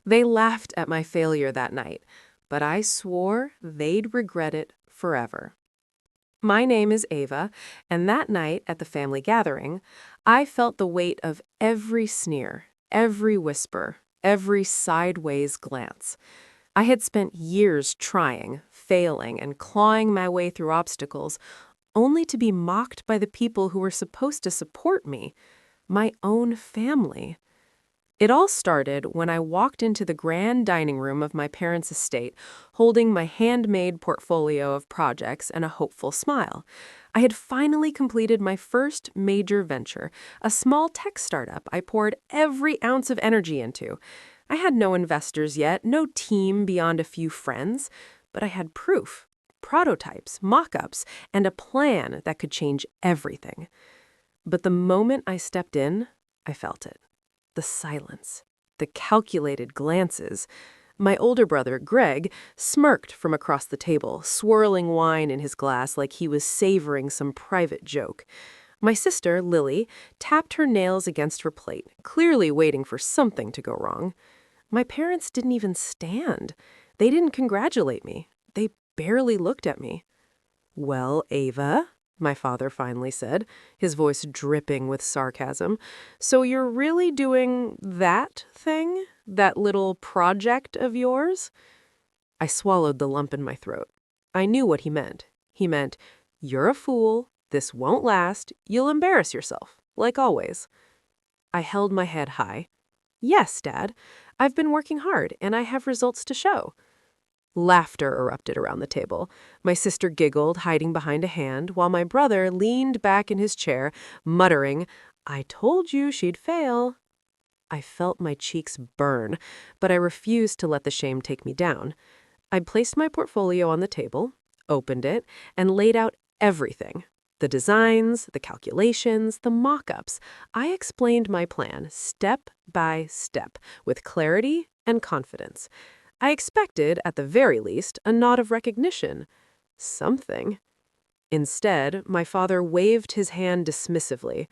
They laughed at my failure that night, but I swore they'd regret it forever. My name is Ava, and that night at the family gathering, I felt the weight of every sneer, every whisper, every sideways glance. I had spent years trying, failing, and clawing my way through obstacles, only to be mocked by the people who were supposed to support me, my own family. It all started when I walked into the grand dining room of my parents' estate, holding my handmade portfolio of projects and a hopeful smile. I had finally completed my first major venture, a small tech startup I poured every ounce of energy into. I had no investors yet, no team beyond a few friends, but I had proof, prototypes, mock-ups, and a plan that could change everything. But the moment I stepped in, I felt it. The silence, the calculated glances. My older brother, Greg, smirked from across the table, swirling wine in his glass like he was savoring some private joke. My sister, Lily, tapped her nails against her plate, clearly waiting for something to go wrong. My parents didn't even stand. They didn't congratulate me. They barely looked at me. "Well, Ava," my father finally said, his voice dripping with sarcasm, "so you're really doing that thing? That little project of yours?" I swallowed the lump in my throat. I knew what he meant. He meant, "You're a fool. This won't last. You'll embarrass yourself, like always." I held my head high. "Yes, Dad. I've been working hard, and I have results to show." Laughter erupted around the table. My sister giggled, hiding behind a hand, while my brother leaned back in his chair, muttering, "I told you she'd fail." I felt my cheeks burn, but I refused to let the shame take me down. I placed my portfolio on the table, opened it, and laid out everything. The designs, the calculations, the mock-ups. I explained my plan step by step, with clarity and confidence. I expected, at the very least, a nod of recognition. Something. Instead, my father waved his hand dismissively.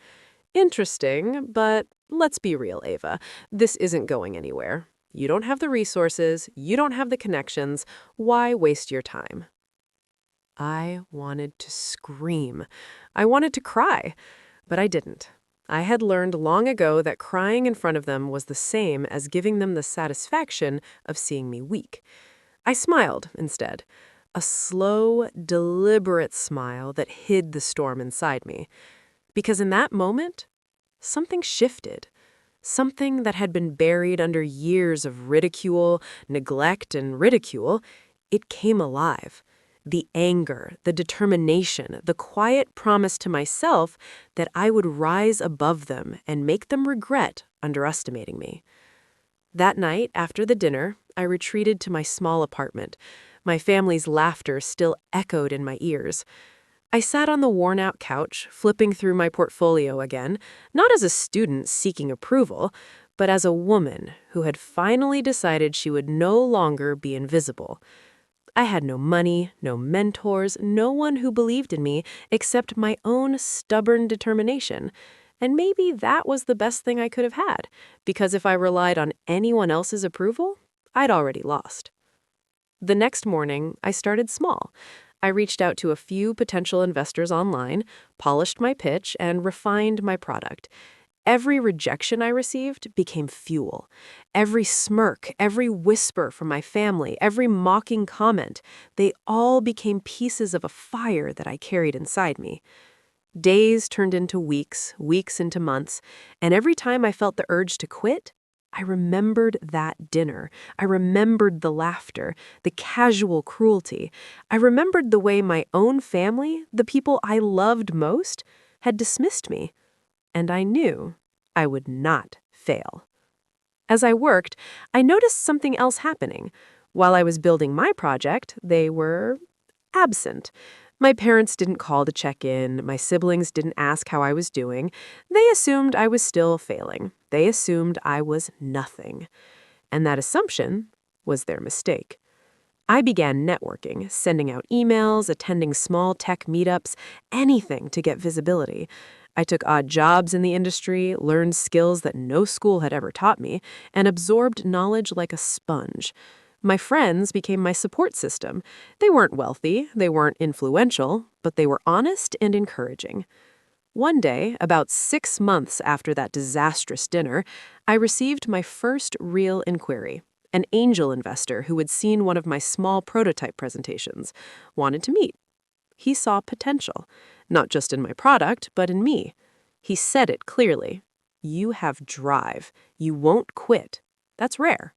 "Interesting, but let's be real, Ava. This isn't going anywhere. You don't have the resources, you don't have the connections. Why waste your time?" I wanted to scream. I wanted to cry, but I didn't. I had learned long ago that crying in front of them was the same as giving them the satisfaction of seeing me weak. I smiled instead, a slow, deliberate smile that hid the storm inside me. Because in that moment, something shifted. Something that had been buried under years of ridicule, neglect, and ridicule, it came alive. The anger, the determination, the quiet promise to myself that I would rise above them and make them regret underestimating me. That night, after the dinner, I retreated to my small apartment. My family's laughter still echoed in my ears. I sat on the worn-out couch, flipping through my portfolio again, not as a student seeking approval, but as a woman who had finally decided she would no longer be invisible. I had no money, no mentors, no one who believed in me except my own stubborn determination. And maybe that was the best thing I could have had, because if I relied on anyone else's approval, I'd already lost. The next morning, I started small. I reached out to a few potential investors online, polished my pitch, and refined my product. Every rejection I received became fuel. Every smirk, every whisper from my family, every mocking comment, they all became pieces of a fire that I carried inside me. Days turned into weeks, weeks into months, and every time I felt the urge to quit, I remembered that dinner. I remembered the laughter, the casual cruelty. I remembered the way my own family, the people I loved most, had dismissed me. And I knew I would not fail. As I worked, I noticed something else happening. While I was building my project, they were absent. My parents didn't call to check in. My siblings didn't ask how I was doing. They assumed I was still failing. They assumed I was nothing. And that assumption was their mistake. I began networking, sending out emails, attending small tech meetups, anything to get visibility. I took odd jobs in the industry, learned skills that no school had ever taught me, and absorbed knowledge like a sponge. My friends became my support system. They weren't wealthy, they weren't influential, but they were honest and encouraging. One day, about 6 months after that disastrous dinner, I received my first real inquiry. An angel investor who had seen one of my small prototype presentations wanted to meet. He saw potential, not just in my product, but in me. He said it clearly. You have drive. You won't quit. That's rare.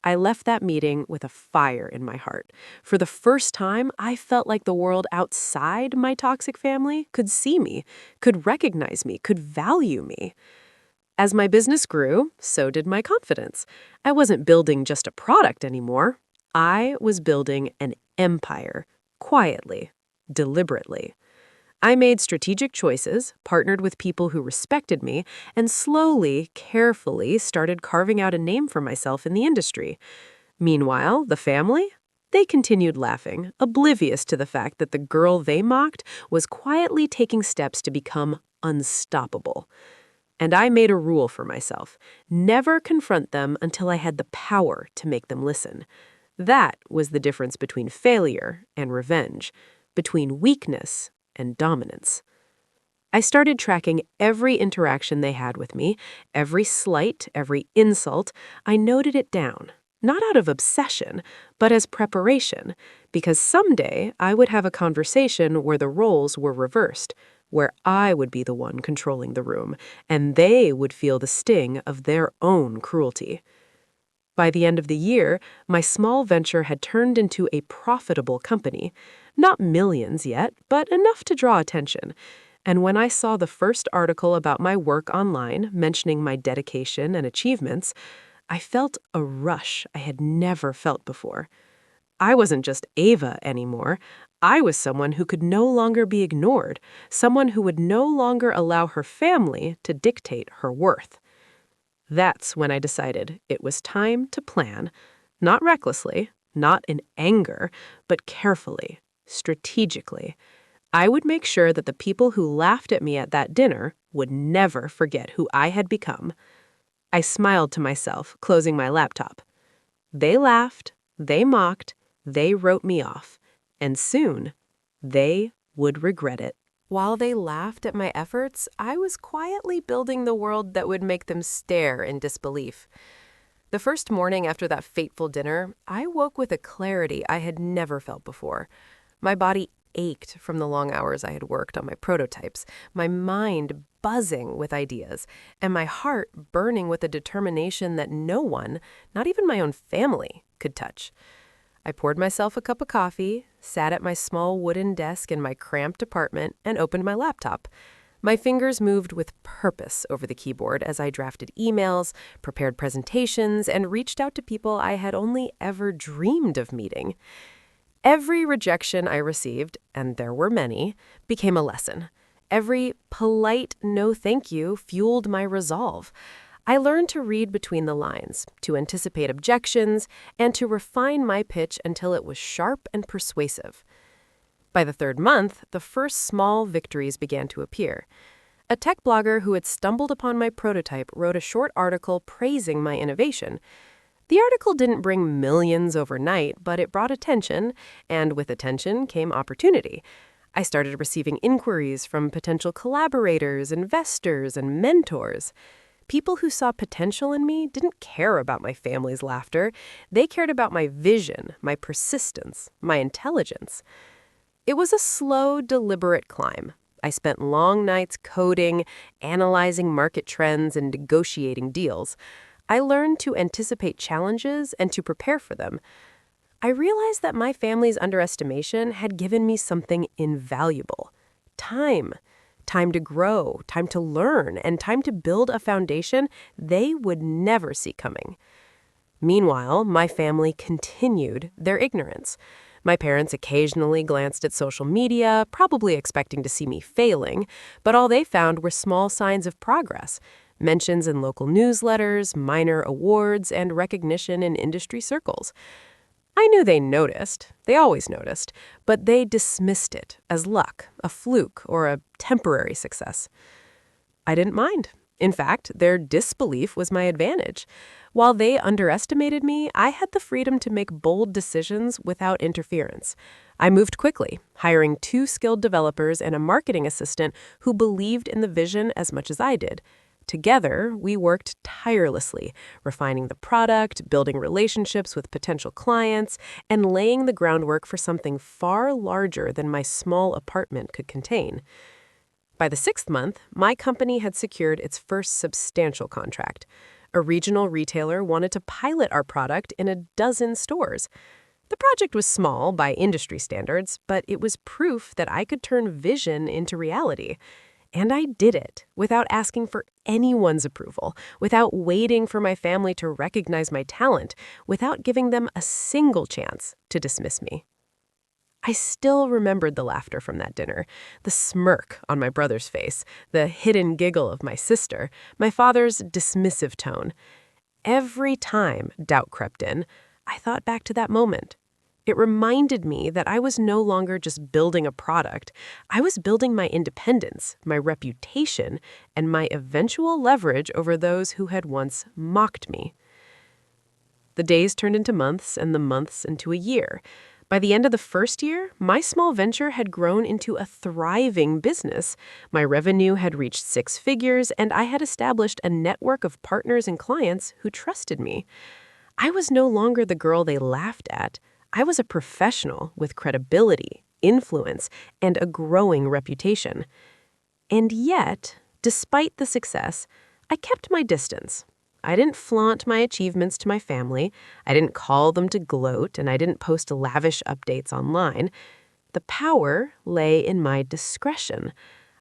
I left that meeting with a fire in my heart. For the first time, I felt like the world outside my toxic family could see me, could recognize me, could value me. As my business grew, so did my confidence. I wasn't building just a product anymore. I was building an empire, quietly, deliberately. I made strategic choices, partnered with people who respected me, and slowly, carefully started carving out a name for myself in the industry. Meanwhile, the family? They continued laughing, oblivious to the fact that the girl they mocked was quietly taking steps to become unstoppable. And I made a rule for myself: never confront them until I had the power to make them listen. That was the difference between failure and revenge, between weakness and dominance. I started tracking every interaction they had with me, every slight, every insult. I noted it down, not out of obsession, but as preparation, because someday I would have a conversation where the roles were reversed, where I would be the one controlling the room, and they would feel the sting of their own cruelty. By the end of the year, my small venture had turned into a profitable company. Not millions yet, but enough to draw attention. And when I saw the first article about my work online, mentioning my dedication and achievements, I felt a rush I had never felt before. I wasn't just Ava anymore. I was someone who could no longer be ignored, someone who would no longer allow her family to dictate her worth. That's when I decided it was time to plan, not recklessly, not in anger, but carefully, strategically. I would make sure that the people who laughed at me at that dinner would never forget who I had become. I smiled to myself, closing my laptop. They laughed, they mocked, they wrote me off, and soon they would regret it. While they laughed at my efforts, I was quietly building the world that would make them stare in disbelief. The first morning after that fateful dinner, I woke with a clarity I had never felt before. My body ached from the long hours I had worked on my prototypes, my mind buzzing with ideas, and my heart burning with a determination that no one, not even my own family, could touch. I poured myself a cup of coffee, sat at my small wooden desk in my cramped apartment, and opened my laptop. My fingers moved with purpose over the keyboard as I drafted emails, prepared presentations, and reached out to people I had only ever dreamed of meeting. Every rejection I received, and there were many, became a lesson. Every polite no thank you fueled my resolve. I learned to read between the lines, to anticipate objections, and to refine my pitch until it was sharp and persuasive. By the third month, the first small victories began to appear. A tech blogger who had stumbled upon my prototype wrote a short article praising my innovation. The article didn't bring millions overnight, but it brought attention, and with attention came opportunity. I started receiving inquiries from potential collaborators, investors, and mentors. People who saw potential in me didn't care about my family's laughter. They cared about my vision, my persistence, my intelligence. It was a slow, deliberate climb. I spent long nights coding, analyzing market trends, and negotiating deals. I learned to anticipate challenges and to prepare for them. I realized that my family's underestimation had given me something invaluable: time. Time to grow, time to learn, and time to build a foundation they would never see coming. Meanwhile, my family continued their ignorance. My parents occasionally glanced at social media, probably expecting to see me failing, but all they found were small signs of progress: mentions in local newsletters, minor awards, and recognition in industry circles. I knew they noticed. They always noticed. But they dismissed it as luck, a fluke, or a temporary success. I didn't mind. In fact, their disbelief was my advantage. While they underestimated me, I had the freedom to make bold decisions without interference. I moved quickly, hiring 2 skilled developers and a marketing assistant who believed in the vision as much as I did. Together, we worked tirelessly, refining the product, building relationships with potential clients, and laying the groundwork for something far larger than my small apartment could contain. By the 6th month, my company had secured its first substantial contract. A regional retailer wanted to pilot our product in a dozen stores. The project was small by industry standards, but it was proof that I could turn vision into reality. And I did it without asking for anyone's approval, without waiting for my family to recognize my talent, without giving them a single chance to dismiss me. I still remembered the laughter from that dinner, the smirk on my brother's face, the hidden giggle of my sister, my father's dismissive tone. Every time doubt crept in, I thought back to that moment. It reminded me that I was no longer just building a product. I was building my independence, my reputation, and my eventual leverage over those who had once mocked me. The days turned into months and the months into a year. By the end of the first year, my small venture had grown into a thriving business. My revenue had reached 6 figures, and I had established a network of partners and clients who trusted me. I was no longer the girl they laughed at. I was a professional with credibility, influence, and a growing reputation. And yet, despite the success, I kept my distance. I didn't flaunt my achievements to my family, I didn't call them to gloat, and I didn't post lavish updates online. The power lay in my discretion.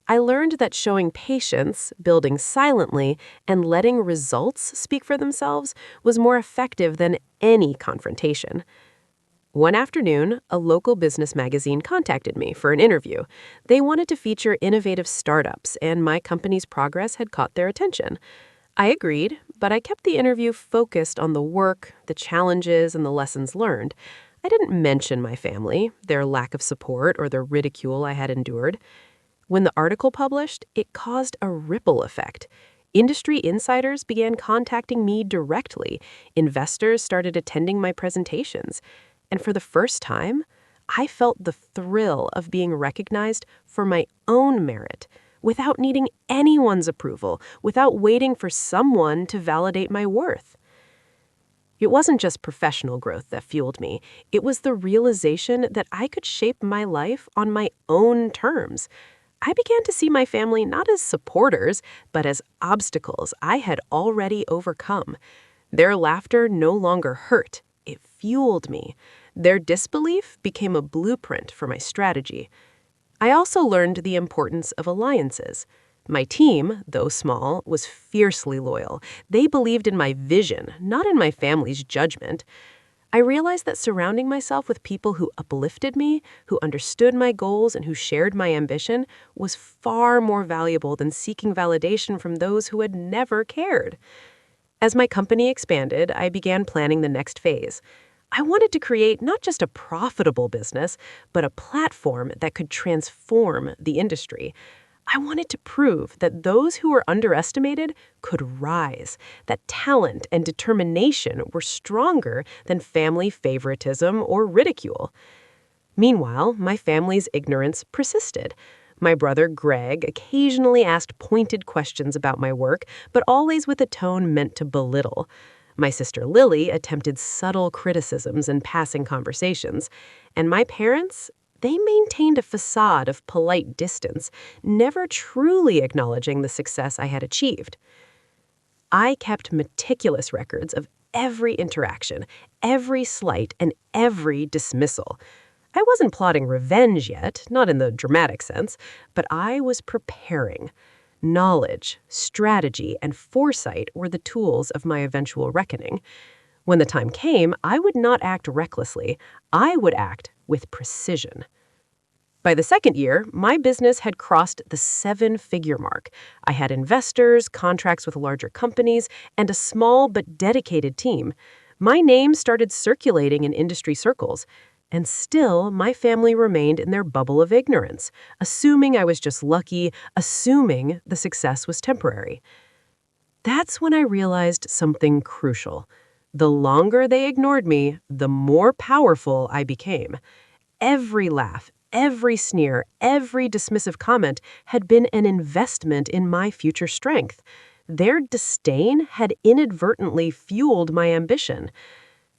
I learned that showing patience, building silently, and letting results speak for themselves was more effective than any confrontation. One afternoon, a local business magazine contacted me for an interview. They wanted to feature innovative startups, and my company's progress had caught their attention. I agreed, but I kept the interview focused on the work, the challenges, and the lessons learned. I didn't mention my family, their lack of support, or the ridicule I had endured. When the article published, it caused a ripple effect. Industry insiders began contacting me directly. Investors started attending my presentations. And for the first time, I felt the thrill of being recognized for my own merit, without needing anyone's approval, without waiting for someone to validate my worth. It wasn't just professional growth that fueled me. It was the realization that I could shape my life on my own terms. I began to see my family not as supporters, but as obstacles I had already overcome. Their laughter no longer hurt. It fueled me. Their disbelief became a blueprint for my strategy. I also learned the importance of alliances. My team, though small, was fiercely loyal. They believed in my vision, not in my family's judgment. I realized that surrounding myself with people who uplifted me, who understood my goals, and who shared my ambition was far more valuable than seeking validation from those who had never cared. As my company expanded, I began planning the next phase. I wanted to create not just a profitable business, but a platform that could transform the industry. I wanted to prove that those who were underestimated could rise, that talent and determination were stronger than family favoritism or ridicule. Meanwhile, my family's ignorance persisted. My brother Greg occasionally asked pointed questions about my work, but always with a tone meant to belittle. My sister Lily attempted subtle criticisms and passing conversations. And my parents, they maintained a facade of polite distance, never truly acknowledging the success I had achieved. I kept meticulous records of every interaction, every slight, and every dismissal. I wasn't plotting revenge yet, not in the dramatic sense, but I was preparing. Knowledge, strategy, and foresight were the tools of my eventual reckoning. When the time came, I would not act recklessly. I would act with precision. By the second year, my business had crossed the 7-figure mark. I had investors, contracts with larger companies, and a small but dedicated team. My name started circulating in industry circles, and still my family remained in their bubble of ignorance, assuming I was just lucky, assuming the success was temporary. That's when I realized something crucial. The longer they ignored me, the more powerful I became. Every laugh, every sneer, every dismissive comment had been an investment in my future strength. Their disdain had inadvertently fueled my ambition.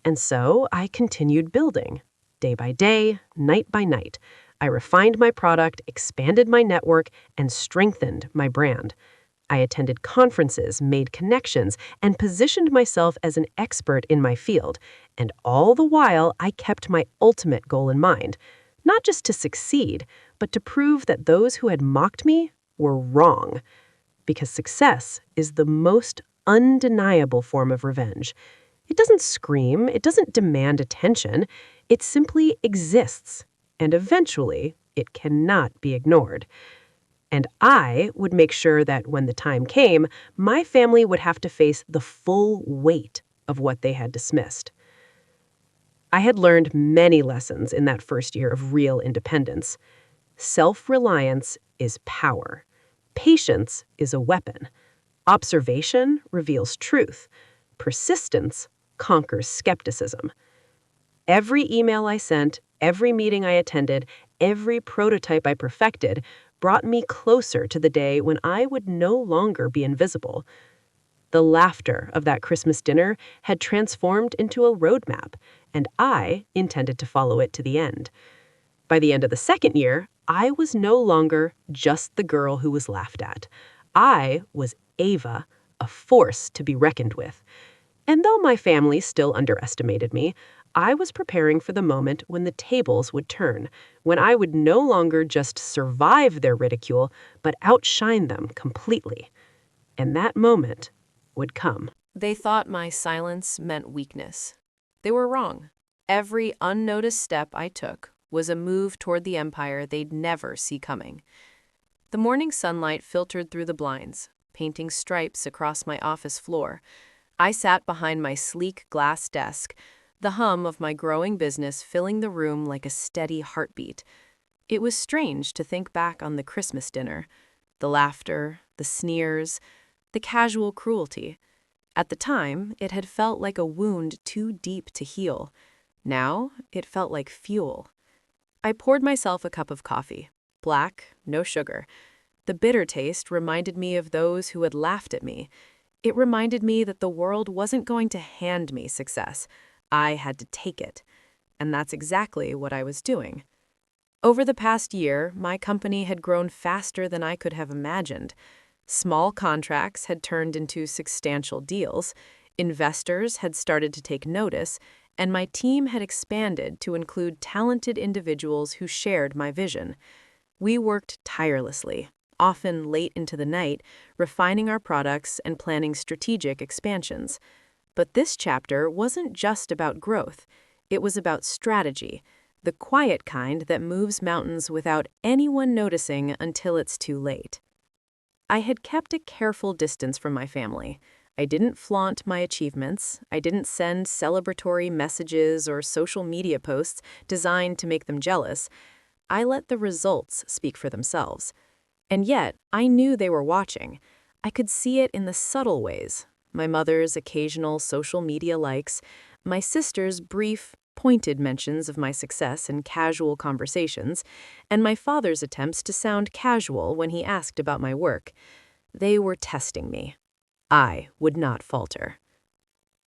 And so I continued building. Day by day, night by night. I refined my product, expanded my network, and strengthened my brand. I attended conferences, made connections, and positioned myself as an expert in my field. And all the while, I kept my ultimate goal in mind. Not just to succeed, but to prove that those who had mocked me were wrong. Because success is the most undeniable form of revenge. It doesn't scream, it doesn't demand attention, it simply exists. And eventually, it cannot be ignored. And I would make sure that when the time came, my family would have to face the full weight of what they had dismissed. I had learned many lessons in that first year of real independence. Self-reliance is power. Patience is a weapon. Observation reveals truth. Persistence conquers skepticism. Every email I sent, every meeting I attended, every prototype I perfected brought me closer to the day when I would no longer be invisible. The laughter of that Christmas dinner had transformed into a roadmap, and I intended to follow it to the end. By the end of the second year, I was no longer just the girl who was laughed at. I was Ava, a force to be reckoned with. And though my family still underestimated me, I was preparing for the moment when the tables would turn, when I would no longer just survive their ridicule, but outshine them completely. And that moment would come. They thought my silence meant weakness. They were wrong. Every unnoticed step I took was a move toward the empire they'd never see coming. The morning sunlight filtered through the blinds, painting stripes across my office floor. I sat behind my sleek glass desk, the hum of my growing business filling the room like a steady heartbeat. It was strange to think back on the Christmas dinner, the laughter, the sneers, the casual cruelty. At the time, it had felt like a wound too deep to heal. Now, it felt like fuel. I poured myself a cup of coffee, black, no sugar. The bitter taste reminded me of those who had laughed at me. It reminded me that the world wasn't going to hand me success. I had to take it. And that's exactly what I was doing. Over the past year, my company had grown faster than I could have imagined. Small contracts had turned into substantial deals, investors had started to take notice, and my team had expanded to include talented individuals who shared my vision. We worked tirelessly, often late into the night, refining our products and planning strategic expansions. But this chapter wasn't just about growth. It was about strategy, the quiet kind that moves mountains without anyone noticing until it's too late. I had kept a careful distance from my family. I didn't flaunt my achievements. I didn't send celebratory messages or social media posts designed to make them jealous. I let the results speak for themselves. And yet, I knew they were watching. I could see it in the subtle ways. My mother's occasional social media likes, my sister's brief, pointed mentions of my success in casual conversations, and my father's attempts to sound casual when he asked about my work. They were testing me. I would not falter.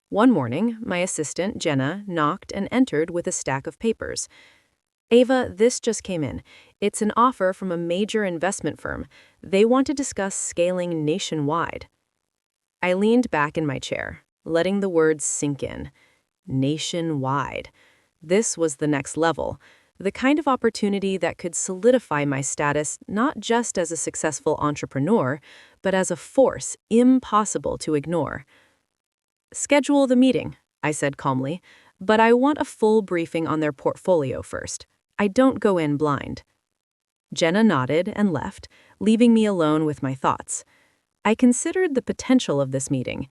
One morning, my assistant, Jenna, knocked and entered with a stack of papers. "Ava, this just came in. It's an offer from a major investment firm. They want to discuss scaling nationwide." I leaned back in my chair, letting the words sink in. Nationwide. This was the next level, the kind of opportunity that could solidify my status not just as a successful entrepreneur, but as a force impossible to ignore. "Schedule the meeting," I said calmly, "but I want a full briefing on their portfolio first. I don't go in blind." Jenna nodded and left, leaving me alone with my thoughts. I considered the potential of this meeting.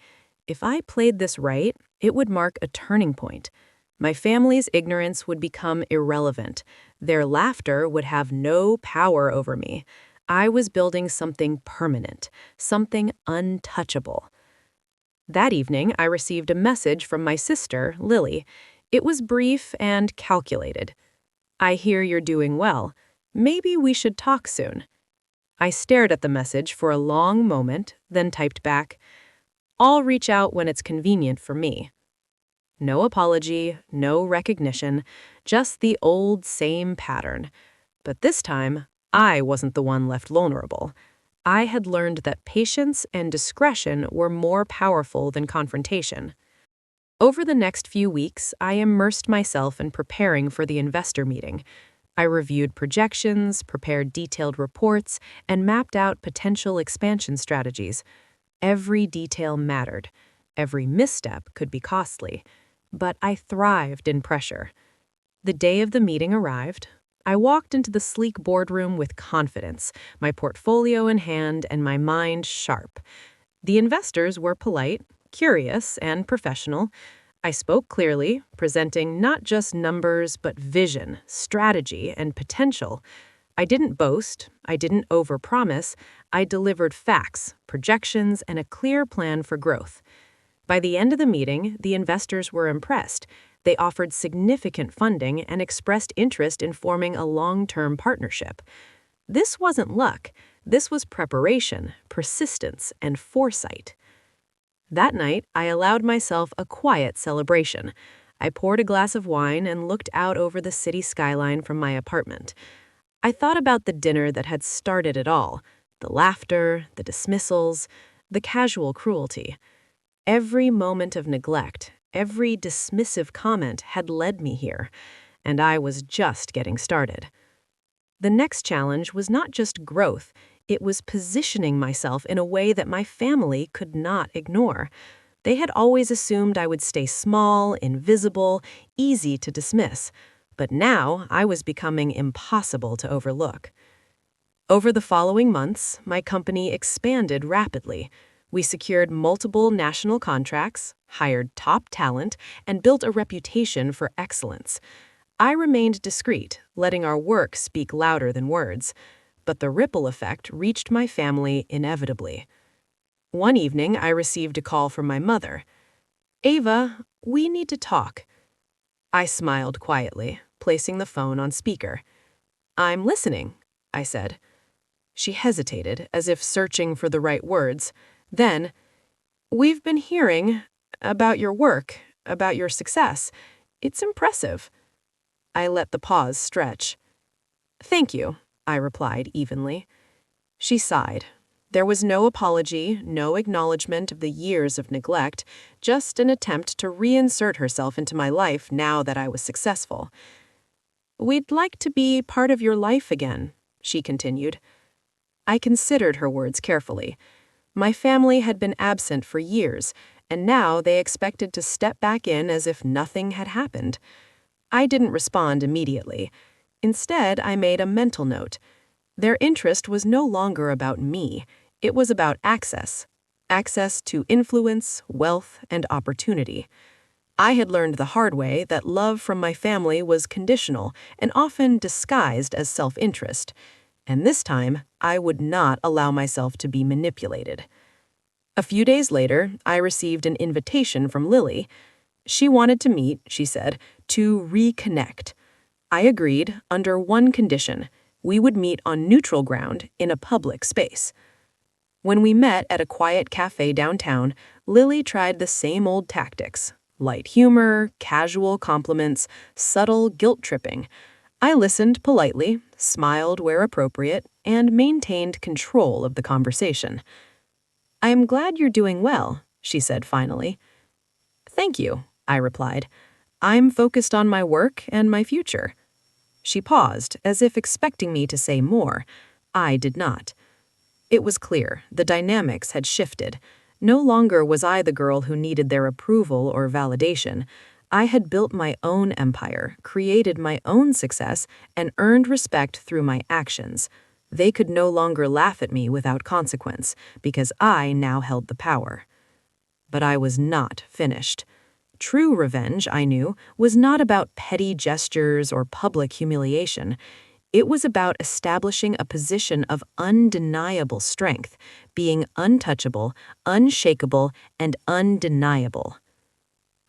If I played this right, it would mark a turning point. My family's ignorance would become irrelevant. Their laughter would have no power over me. I was building something permanent, something untouchable. That evening, I received a message from my sister, Lily. It was brief and calculated. "I hear you're doing well. Maybe we should talk soon." I stared at the message for a long moment, then typed back, "I'll reach out when it's convenient for me." No apology, no recognition, just the old same pattern. But this time, I wasn't the one left vulnerable. I had learned that patience and discretion were more powerful than confrontation. Over the next few weeks, I immersed myself in preparing for the investor meeting. I reviewed projections, prepared detailed reports, and mapped out potential expansion strategies. Every detail mattered. Every misstep could be costly. But I thrived in pressure. The day of the meeting arrived. I walked into the sleek boardroom with confidence, my portfolio in hand and my mind sharp. The investors were polite, curious, and professional. I spoke clearly, presenting not just numbers, but vision, strategy, and potential. I didn't boast, I didn't overpromise, I delivered facts, projections, and a clear plan for growth. By the end of the meeting, the investors were impressed. They offered significant funding and expressed interest in forming a long-term partnership. This wasn't luck. This was preparation, persistence, and foresight. That night, I allowed myself a quiet celebration. I poured a glass of wine and looked out over the city skyline from my apartment. I thought about the dinner that had started it all, the laughter, the dismissals, the casual cruelty. Every moment of neglect, every dismissive comment had led me here, and I was just getting started. The next challenge was not just growth, it was positioning myself in a way that my family could not ignore. They had always assumed I would stay small, invisible, easy to dismiss, but now I was becoming impossible to overlook. Over the following months, my company expanded rapidly. We secured multiple national contracts, hired top talent, and built a reputation for excellence. I remained discreet, letting our work speak louder than words, but the ripple effect reached my family inevitably. One evening, I received a call from my mother. "Ava, we need to talk." I smiled quietly, placing the phone on speaker. "I'm listening," I said. She hesitated, as if searching for the right words. Then, "We've been hearing about your work, about your success. It's impressive." I let the pause stretch. "Thank you," I replied evenly. She sighed. There was no apology, no acknowledgement of the years of neglect, just an attempt to reinsert herself into my life now that I was successful. "We'd like to be part of your life again," she continued. I considered her words carefully. My family had been absent for years, and now they expected to step back in as if nothing had happened. I didn't respond immediately. Instead, I made a mental note. Their interest was no longer about me. It was about access. Access to influence, wealth, and opportunity. I had learned the hard way that love from my family was conditional and often disguised as self-interest. And this time, I would not allow myself to be manipulated. A few days later, I received an invitation from Lily. She wanted to meet, she said, to reconnect. I agreed under one condition. We would meet on neutral ground in a public space. When we met at a quiet cafe downtown, Lily tried the same old tactics. Light humor, casual compliments, subtle guilt-tripping. I listened politely, smiled where appropriate, and maintained control of the conversation. "I am glad you're doing well," she said finally. "Thank you," I replied. "I'm focused on my work and my future." She paused, as if expecting me to say more. I did not. It was clear, the dynamics had shifted. No longer was I the girl who needed their approval or validation. I had built my own empire, created my own success, and earned respect through my actions. They could no longer laugh at me without consequence, because I now held the power. But I was not finished. True revenge, I knew, was not about petty gestures or public humiliation. It was about establishing a position of undeniable strength, being untouchable, unshakable, and undeniable.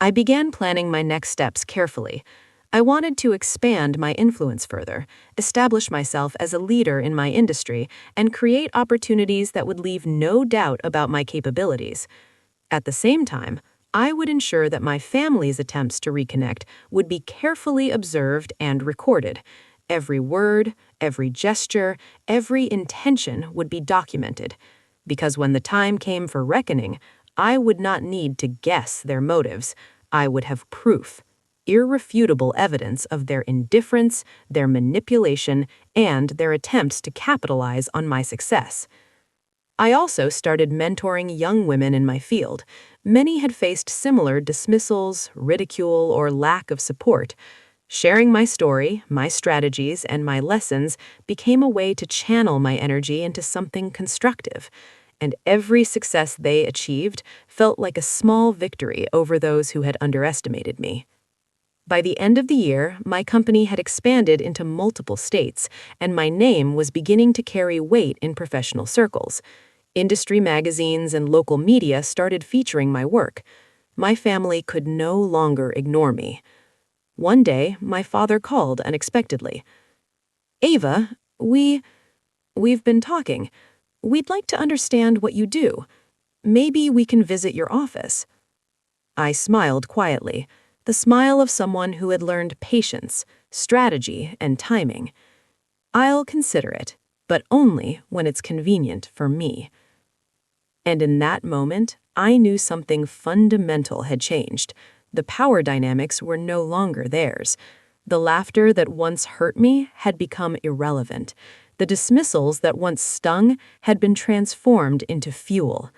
I began planning my next steps carefully. I wanted to expand my influence further, establish myself as a leader in my industry, and create opportunities that would leave no doubt about my capabilities. At the same time, I would ensure that my family's attempts to reconnect would be carefully observed and recorded. Every word, every gesture, every intention would be documented. Because when the time came for reckoning, I would not need to guess their motives. I would have proof, irrefutable evidence of their indifference, their manipulation, and their attempts to capitalize on my success. I also started mentoring young women in my field. Many had faced similar dismissals, ridicule, or lack of support. Sharing my story, my strategies, and my lessons became a way to channel my energy into something constructive. And every success they achieved felt like a small victory over those who had underestimated me. By the end of the year, my company had expanded into multiple states, and my name was beginning to carry weight in professional circles. Industry magazines and local media started featuring my work. My family could no longer ignore me. One day, my father called unexpectedly. "Ava, we've been talking. We'd like to understand what you do. Maybe we can visit your office." I smiled quietly, the smile of someone who had learned patience, strategy, and timing. "I'll consider it, but only when it's convenient for me." And in that moment, I knew something fundamental had changed. The power dynamics were no longer theirs. The laughter that once hurt me had become irrelevant. The dismissals that once stung had been transformed into fuel.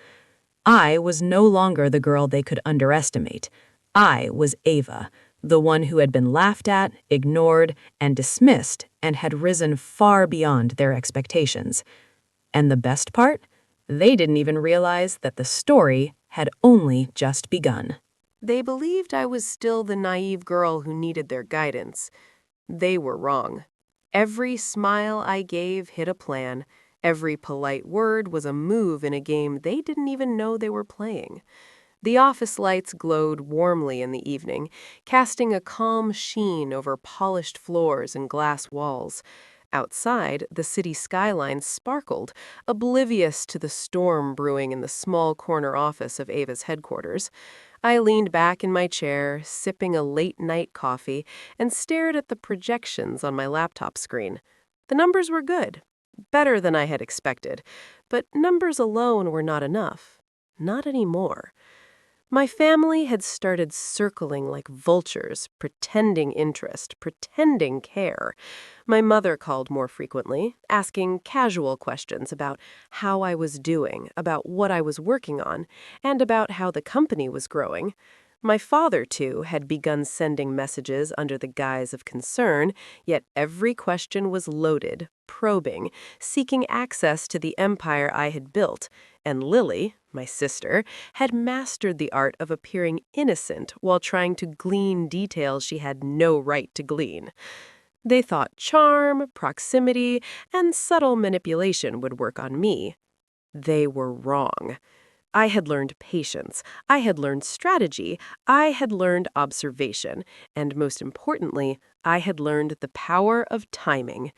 I was no longer the girl they could underestimate. I was Ava, the one who had been laughed at, ignored, and dismissed, and had risen far beyond their expectations. And the best part? They didn't even realize that the story had only just begun. They believed I was still the naive girl who needed their guidance. They were wrong. Every smile I gave hit a plan. Every polite word was a move in a game they didn't even know they were playing. The office lights glowed warmly in the evening, casting a calm sheen over polished floors and glass walls. Outside, the city skyline sparkled, oblivious to the storm brewing in the small corner office of Ava's headquarters. I leaned back in my chair, sipping a late-night coffee, and stared at the projections on my laptop screen. The numbers were good, better than I had expected, but numbers alone were not enough. Not anymore. My family had started circling like vultures, pretending interest, pretending care. My mother called more frequently, asking casual questions about how I was doing, about what I was working on, and about how the company was growing. My father, too, had begun sending messages under the guise of concern, yet every question was loaded, probing, seeking access to the empire I had built, and Lily, my sister, had mastered the art of appearing innocent while trying to glean details she had no right to glean. They thought charm, proximity, and subtle manipulation would work on me. They were wrong. I had learned patience, I had learned strategy, I had learned observation, and most importantly, I had learned the power of timing.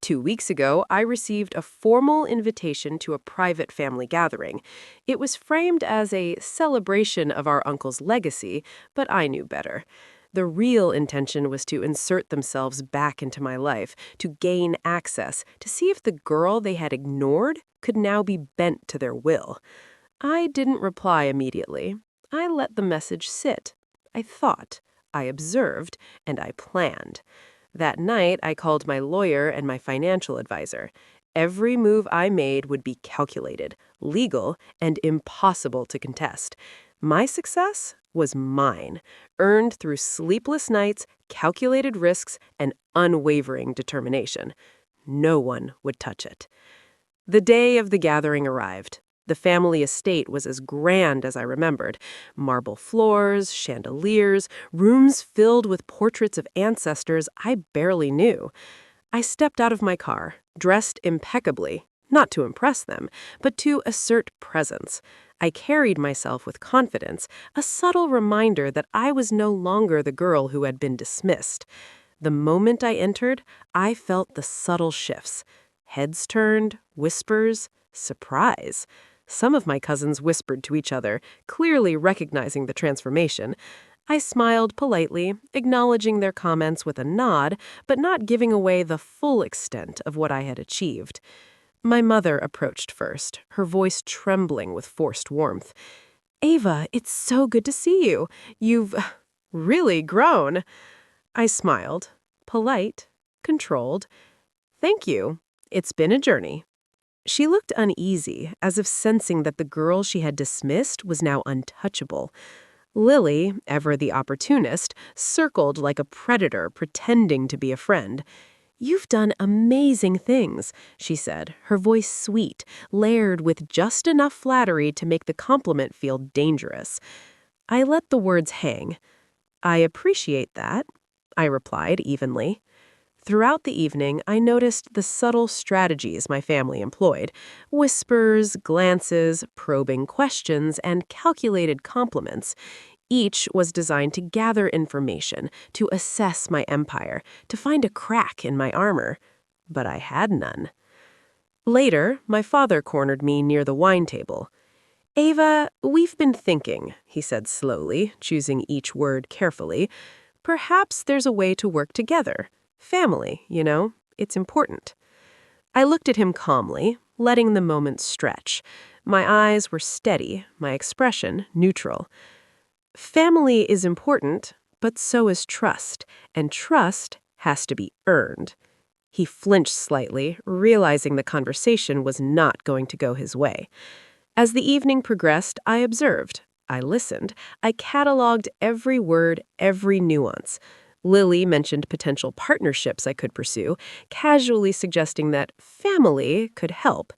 2 weeks ago, I received a formal invitation to a private family gathering. It was framed as a celebration of our uncle's legacy, but I knew better. The real intention was to insert themselves back into my life, to gain access, to see if the girl they had ignored could now be bent to their will. I didn't reply immediately. I let the message sit. I thought, I observed, and I planned. That night, I called my lawyer and my financial advisor. Every move I made would be calculated, legal, and impossible to contest. My success was mine, earned through sleepless nights, calculated risks, and unwavering determination. No one would touch it. The day of the gathering arrived. The family estate was as grand as I remembered. Marble floors, chandeliers, rooms filled with portraits of ancestors I barely knew. I stepped out of my car, dressed impeccably, not to impress them, but to assert presence. I carried myself with confidence, a subtle reminder that I was no longer the girl who had been dismissed. The moment I entered, I felt the subtle shifts. Heads turned, whispers, surprise. Some of my cousins whispered to each other, clearly recognizing the transformation. I smiled politely, acknowledging their comments with a nod, but not giving away the full extent of what I had achieved. My mother approached first, her voice trembling with forced warmth. "Ava, it's so good to see you. You've really grown." I smiled, polite, controlled. "Thank you. It's been a journey." She looked uneasy, as if sensing that the girl she had dismissed was now untouchable. Lily, ever the opportunist, circled like a predator pretending to be a friend. "You've done amazing things," she said, her voice sweet, layered with just enough flattery to make the compliment feel dangerous. I let the words hang. "I appreciate that," I replied evenly. Throughout the evening, I noticed the subtle strategies my family employed: whispers, glances, probing questions, and calculated compliments. Each was designed to gather information, to assess my empire, to find a crack in my armor. But I had none. Later, my father cornered me near the wine table. "Ava, we've been thinking," he said slowly, choosing each word carefully. "Perhaps there's a way to work together. Family, you know, it's important." I looked at him calmly, letting the moment stretch. My eyes were steady, my expression neutral. "Family is important, but so is trust, and trust has to be earned." He flinched slightly, realizing the conversation was not going to go his way. As the evening progressed, I observed. I listened. I cataloged every word, every nuance. Lily mentioned potential partnerships I could pursue, casually suggesting that family could help.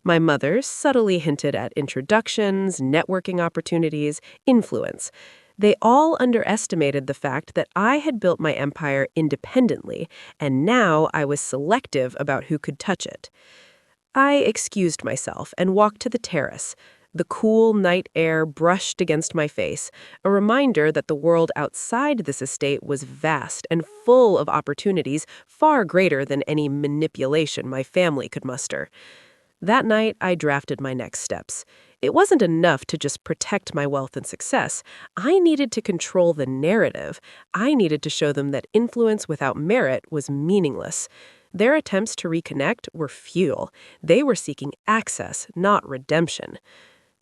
My mother subtly hinted at introductions, networking opportunities, influence. They all underestimated the fact that I had built my empire independently, and now I was selective about who could touch it. I excused myself and walked to the terrace. The cool night air brushed against my face, a reminder that the world outside this estate was vast and full of opportunities far greater than any manipulation my family could muster. That night, I drafted my next steps. It wasn't enough to just protect my wealth and success. I needed to control the narrative. I needed to show them that influence without merit was meaningless. Their attempts to reconnect were futile. They were seeking access, not redemption.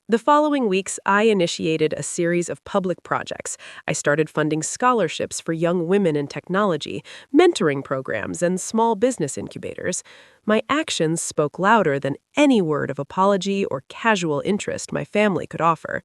The following weeks, I initiated a series of public projects. I started funding scholarships for young women in technology, mentoring programs, and small business incubators. My actions spoke louder than any word of apology or casual interest my family could offer.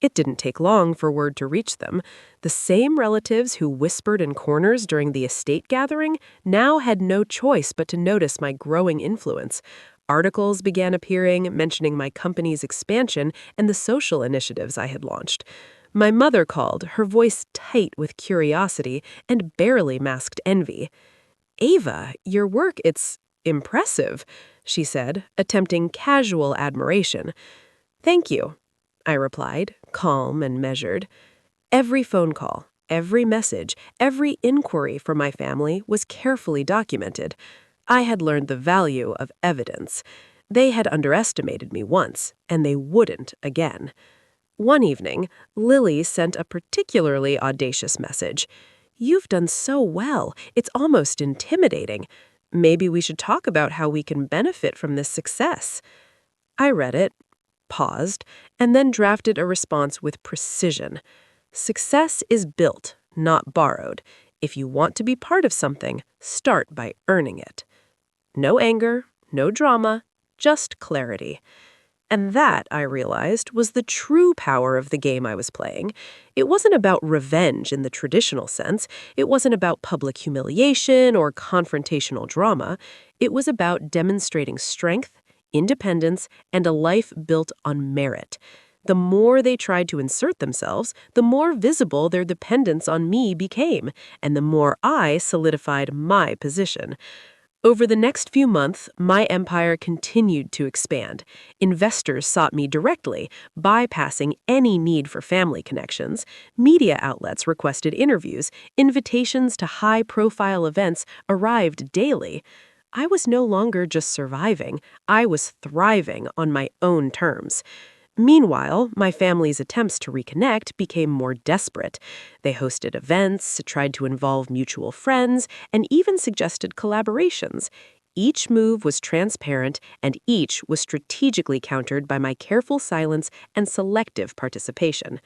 It didn't take long for word to reach them. The same relatives who whispered in corners during the estate gathering now had no choice but to notice my growing influence. Articles began appearing, mentioning my company's expansion and the social initiatives I had launched. My mother called, her voice tight with curiosity and barely masked envy. "Ava, your work, it's impressive," she said, attempting casual admiration. "Thank you," I replied, calm and measured. Every phone call, every message, every inquiry from my family was carefully documented. I had learned the value of evidence. They had underestimated me once, and they wouldn't again. One evening, Lily sent a particularly audacious message. "You've done so well, it's almost intimidating. Maybe we should talk about how we can benefit from this success." I read it, paused, and then drafted a response with precision. Success is built, not borrowed. If you want to be part of something, start by earning it. No anger, no drama, just clarity. And that, I realized, was the true power of the game I was playing. It wasn't about revenge in the traditional sense. It wasn't about public humiliation or confrontational drama. It was about demonstrating strength, independence, and a life built on merit. The more they tried to insert themselves, the more visible their dependence on me became, and the more I solidified my position. Over the next few months, my empire continued to expand. Investors sought me directly, bypassing any need for family connections. Media outlets requested interviews. Invitations to high-profile events arrived daily. I was no longer just surviving. I was thriving on my own terms. Meanwhile, my family's attempts to reconnect became more desperate. They hosted events, tried to involve mutual friends, and even suggested collaborations. Each move was transparent, and each was strategically countered by my careful silence and selective participation.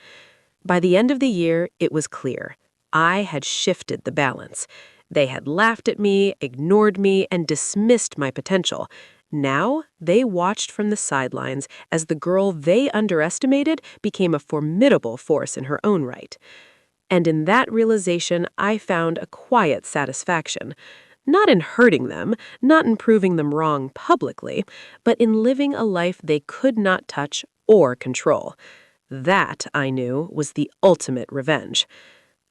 By the end of the year, it was clear. I had shifted the balance. They had laughed at me, ignored me, and dismissed my potential. Now, they watched from the sidelines as the girl they underestimated became a formidable force in her own right. And in that realization, I found a quiet satisfaction. Not in hurting them, not in proving them wrong publicly, but in living a life they could not touch or control. That, I knew, was the ultimate revenge.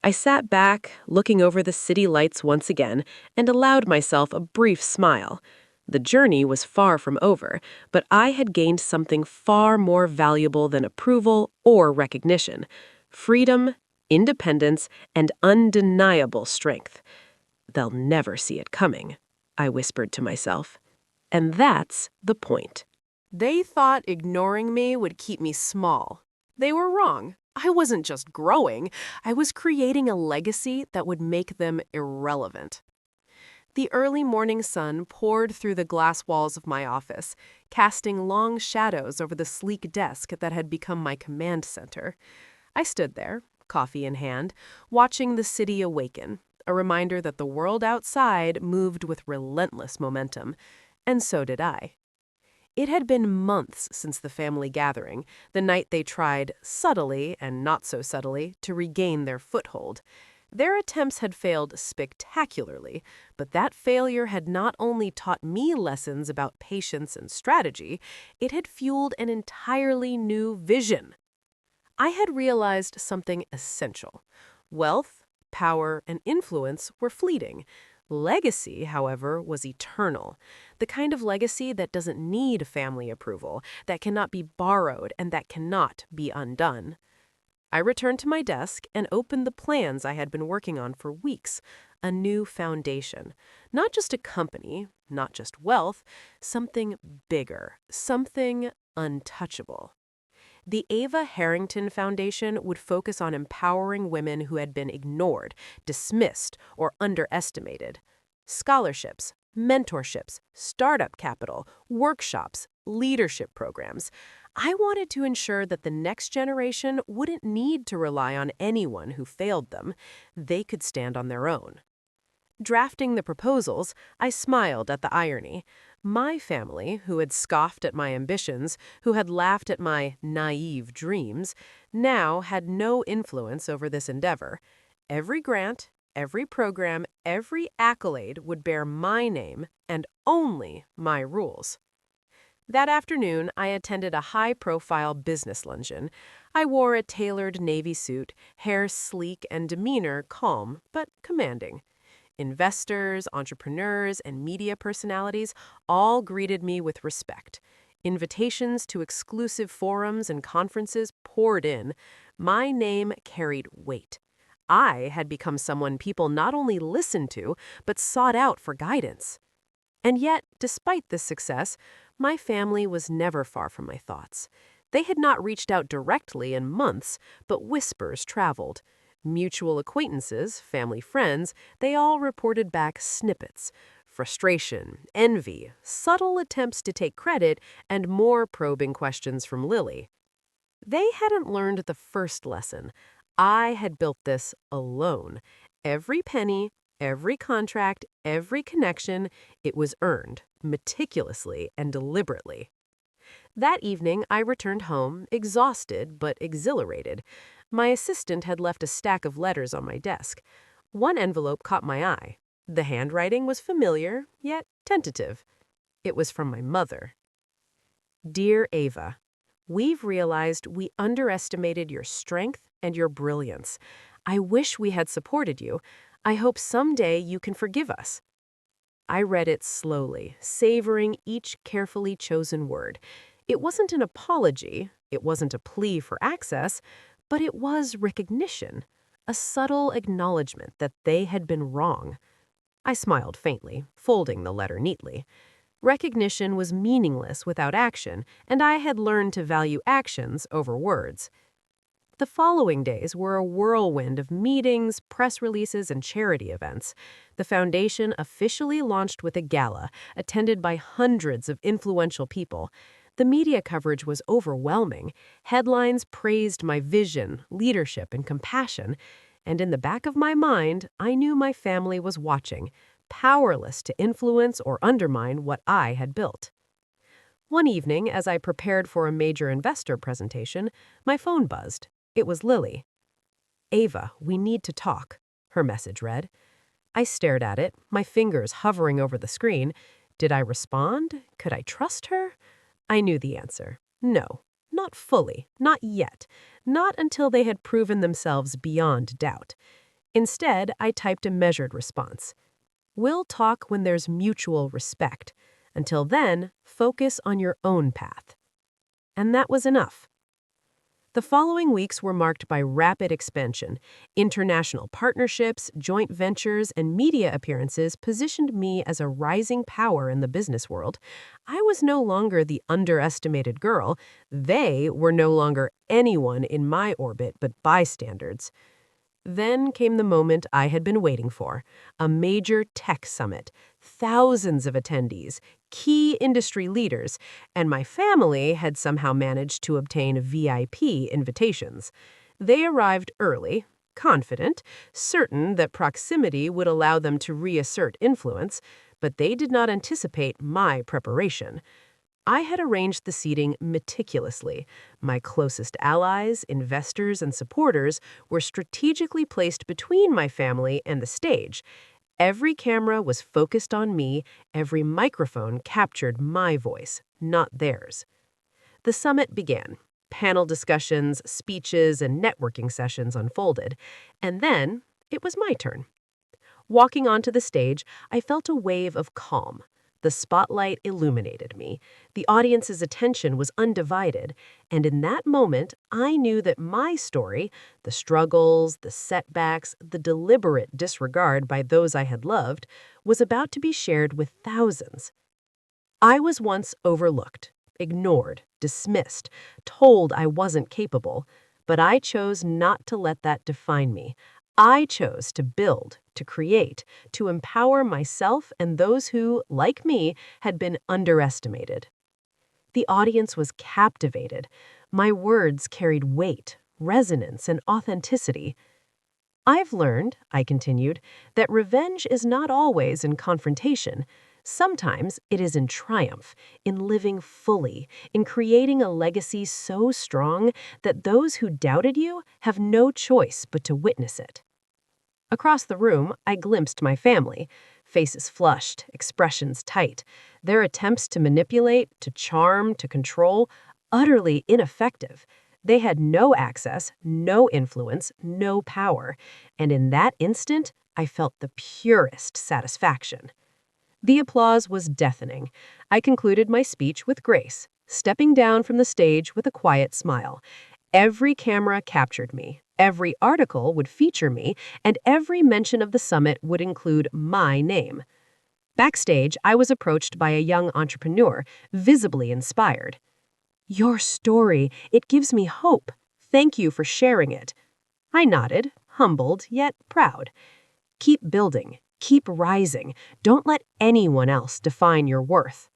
I sat back, looking over the city lights once again, and allowed myself a brief smile. The journey was far from over, but I had gained something far more valuable than approval or recognition: freedom, independence, and undeniable strength. They'll never see it coming, I whispered to myself. And that's the point. They thought ignoring me would keep me small. They were wrong. I wasn't just growing, I was creating a legacy that would make them irrelevant. The early morning sun poured through the glass walls of my office, casting long shadows over the sleek desk that had become my command center. I stood there, coffee in hand, watching the city awaken, a reminder that the world outside moved with relentless momentum, and so did I. It had been months since the family gathering, the night they tried, subtly and not so subtly, to regain their foothold. Their attempts had failed spectacularly, but that failure had not only taught me lessons about patience and strategy, it had fueled an entirely new vision. I had realized something essential. Wealth, power, and influence were fleeting. Legacy, however, was eternal. The kind of legacy that doesn't need family approval, that cannot be borrowed, and that cannot be undone. I returned to my desk and opened the plans I had been working on for weeks, a new foundation. Not just a company, not just wealth, something bigger, something untouchable. The Ava Harrington Foundation would focus on empowering women who had been ignored, dismissed, or underestimated. Scholarships, mentorships, startup capital, workshops, leadership programs. I wanted to ensure that the next generation wouldn't need to rely on anyone who failed them. They could stand on their own. Drafting the proposals, I smiled at the irony. My family, who had scoffed at my ambitions, who had laughed at my naive dreams, now had no influence over this endeavor. Every grant, every program, every accolade would bear my name and only my rules. That afternoon, I attended a high-profile business luncheon. I wore a tailored navy suit, hair sleek and demeanor calm but commanding. Investors, entrepreneurs, and media personalities all greeted me with respect. Invitations to exclusive forums and conferences poured in. My name carried weight. I had become someone people not only listened to, but sought out for guidance. And yet, despite this success, my family was never far from my thoughts. They had not reached out directly in months, but whispers traveled. Mutual acquaintances, family friends, they all reported back snippets. Frustration, envy, subtle attempts to take credit, and more probing questions from Lily. They hadn't learned the first lesson. I had built this alone. Every penny, every contract, every connection, it was earned, meticulously and deliberately. That evening, I returned home, exhausted but exhilarated. My assistant had left a stack of letters on my desk. One envelope caught my eye. The handwriting was familiar, yet tentative. It was from my mother. Dear Ava, we've realized we underestimated your strength and your brilliance. I wish we had supported you. I hope someday you can forgive us. I read it slowly, savoring each carefully chosen word. It wasn't an apology, it wasn't a plea for access, but it was recognition, a subtle acknowledgement that they had been wrong. I smiled faintly, folding the letter neatly. Recognition was meaningless without action, and I had learned to value actions over words. The following days were a whirlwind of meetings, press releases, and charity events. The foundation officially launched with a gala, attended by hundreds of influential people. The media coverage was overwhelming. Headlines praised my vision, leadership, and compassion. And in the back of my mind, I knew my family was watching, powerless to influence or undermine what I had built. One evening, as I prepared for a major investor presentation, my phone buzzed. It was Lily. "Ava, we need to talk," her message read. I stared at it, my fingers hovering over the screen. Did I respond? Could I trust her? I knew the answer. No, not fully, not yet, not until they had proven themselves beyond doubt. Instead, I typed a measured response. "We'll talk when there's mutual respect. Until then, focus on your own path." And that was enough. The following weeks were marked by rapid expansion. International partnerships, joint ventures, and media appearances positioned me as a rising power in the business world. I was no longer the underestimated girl. They were no longer anyone in my orbit but bystanders. Then came the moment I had been waiting for, a major tech summit, thousands of attendees, key industry leaders, and my family had somehow managed to obtain VIP invitations. They arrived early, confident, certain that proximity would allow them to reassert influence, but they did not anticipate my preparation. I had arranged the seating meticulously. My closest allies, investors, and supporters were strategically placed between my family and the stage. Every camera was focused on me, every microphone captured my voice, not theirs. The summit began. Panel discussions, speeches, and networking sessions unfolded. And then it was my turn. Walking onto the stage, I felt a wave of calm. The spotlight illuminated me. The audience's attention was undivided, and in that moment, I knew that my story, the struggles, the setbacks, the deliberate disregard by those I had loved, was about to be shared with thousands. I was once overlooked, ignored, dismissed, told I wasn't capable, but I chose not to let that define me. I chose to build, to create, to empower myself and those who, like me, had been underestimated. The audience was captivated. My words carried weight, resonance, and authenticity. "I've learned," I continued, "that revenge is not always in confrontation. Sometimes it is in triumph, in living fully, in creating a legacy so strong that those who doubted you have no choice but to witness it." Across the room, I glimpsed my family, faces flushed, expressions tight, their attempts to manipulate, to charm, to control, utterly ineffective. They had no access, no influence, no power, and in that instant, I felt the purest satisfaction. The applause was deafening. I concluded my speech with grace, stepping down from the stage with a quiet smile. Every camera captured me, every article would feature me, and every mention of the summit would include my name. Backstage, I was approached by a young entrepreneur, visibly inspired. "Your story, it gives me hope. Thank you for sharing it." I nodded, humbled yet proud. "Keep building, keep rising. Don't let anyone else define your worth."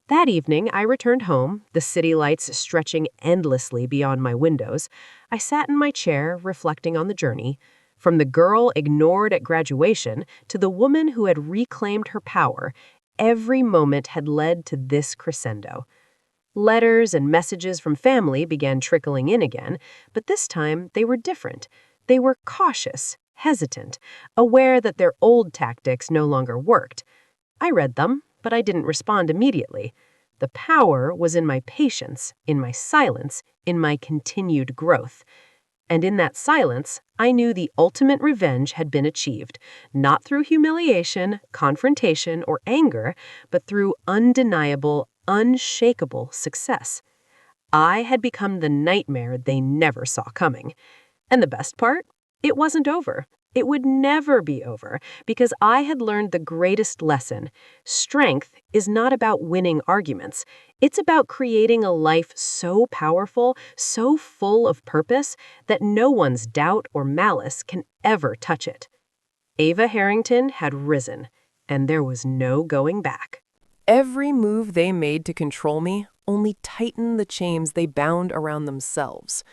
That evening, I returned home, the city lights stretching endlessly beyond my windows. I sat in my chair, reflecting on the journey. From the girl ignored at graduation to the woman who had reclaimed her power, every moment had led to this crescendo. Letters and messages from family began trickling in again, but this time they were different. They were cautious, hesitant, aware that their old tactics no longer worked. I read them, but I didn't respond immediately. The power was in my patience, in my silence, in my continued growth. And in that silence, I knew the ultimate revenge had been achieved, not through humiliation, confrontation, or anger, but through undeniable, unshakable success. I had become the nightmare they never saw coming. And the best part? It wasn't over. It would never be over because I had learned the greatest lesson. Strength is not about winning arguments. It's about creating a life so powerful, so full of purpose, that no one's doubt or malice can ever touch it. Ava Harrington had risen, and there was no going back. Every move they made to control me only tightened the chains they bound around themselves.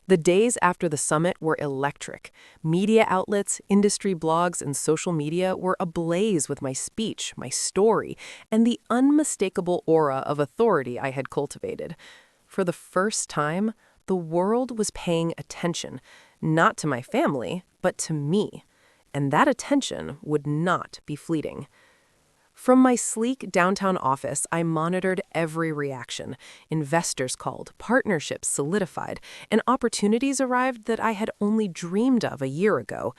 The days after the summit were electric. Media outlets, industry blogs, and social media were ablaze with my speech, my story, and the unmistakable aura of authority I had cultivated. For the first time, the world was paying attention, not to my family, but to me. And that attention would not be fleeting. From my sleek downtown office, I monitored every reaction. Investors called, partnerships solidified, and opportunities arrived that I had only dreamed of a year ago.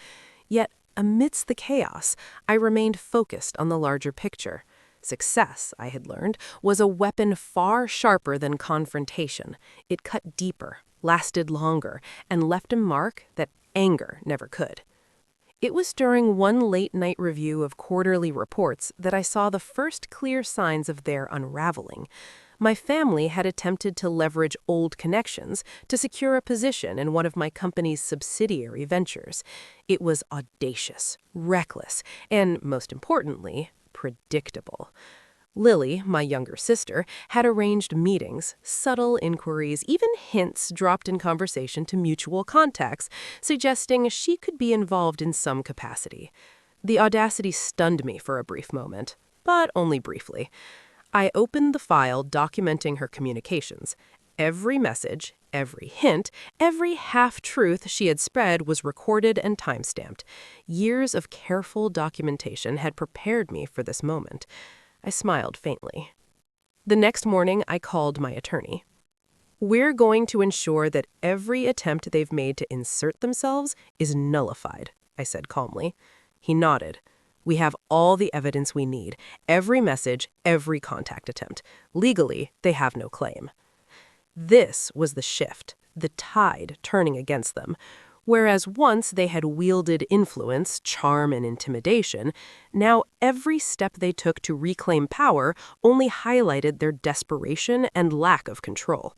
Yet, amidst the chaos, I remained focused on the larger picture. Success, I had learned, was a weapon far sharper than confrontation. It cut deeper, lasted longer, and left a mark that anger never could. It was during one late-night review of quarterly reports that I saw the first clear signs of their unraveling. My family had attempted to leverage old connections to secure a position in one of my company's subsidiary ventures. It was audacious, reckless, and, most importantly, predictable. Lily, my younger sister, had arranged meetings, subtle inquiries, even hints dropped in conversation to mutual contacts, suggesting she could be involved in some capacity. The audacity stunned me for a brief moment, but only briefly. I opened the file documenting her communications. Every message, every hint, every half-truth she had spread was recorded and time-stamped. Years of careful documentation had prepared me for this moment. I smiled faintly. The next morning, I called my attorney. "We're going to ensure that every attempt they've made to insert themselves is nullified," I said calmly. He nodded. "We have all the evidence we need, every message, every contact attempt. Legally, they have no claim." This was the shift, the tide turning against them. Whereas once they had wielded influence, charm, and intimidation, now every step they took to reclaim power only highlighted their desperation and lack of control.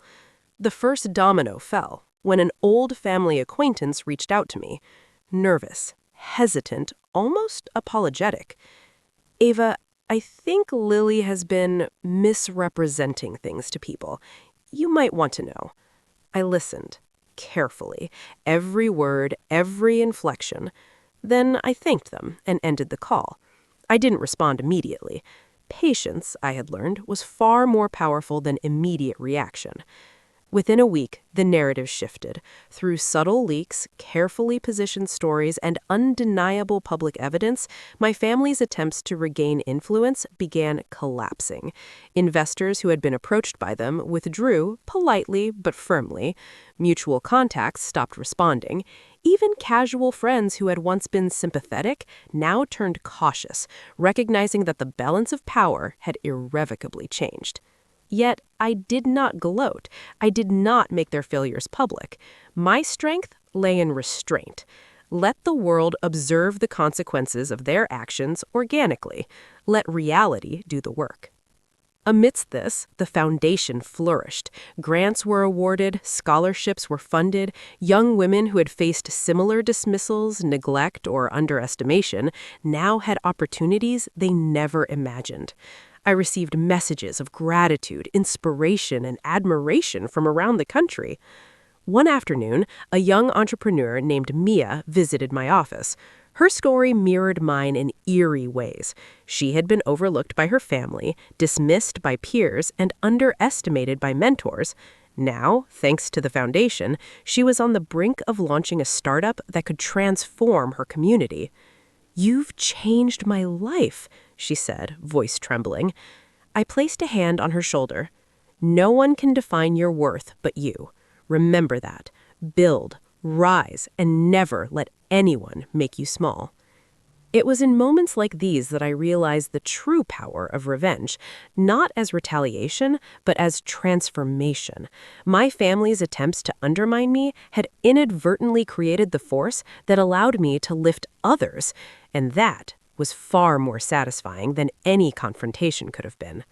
The first domino fell when an old family acquaintance reached out to me, nervous, hesitant, almost apologetic. "Ava, I think Lily has been misrepresenting things to people. You might want to know." I listened. Carefully, every word, every inflection. Then I thanked them and ended the call. I didn't respond immediately. Patience, I had learned, was far more powerful than immediate reaction. Within a week, the narrative shifted. Through subtle leaks, carefully positioned stories, and undeniable public evidence, my family's attempts to regain influence began collapsing. Investors who had been approached by them withdrew, politely but firmly. Mutual contacts stopped responding. Even casual friends who had once been sympathetic now turned cautious, recognizing that the balance of power had irrevocably changed. Yet I did not gloat. I did not make their failures public. My strength lay in restraint. Let the world observe the consequences of their actions organically. Let reality do the work. Amidst this, the foundation flourished. Grants were awarded, scholarships were funded. Young women who had faced similar dismissals, neglect, or underestimation now had opportunities they never imagined. I received messages of gratitude, inspiration, and admiration from around the country. One afternoon, a young entrepreneur named Mia visited my office. Her story mirrored mine in eerie ways. She had been overlooked by her family, dismissed by peers, and underestimated by mentors. Now, thanks to the foundation, she was on the brink of launching a startup that could transform her community. "You've changed my life," she said, voice trembling. I placed a hand on her shoulder. No one can define your worth but you. Remember that. Build, rise, and never let anyone make you small. It was in moments like these that I realized the true power of revenge, not as retaliation, but as transformation. My family's attempts to undermine me had inadvertently created the force that allowed me to lift others, and that was far more satisfying than any confrontation could have been.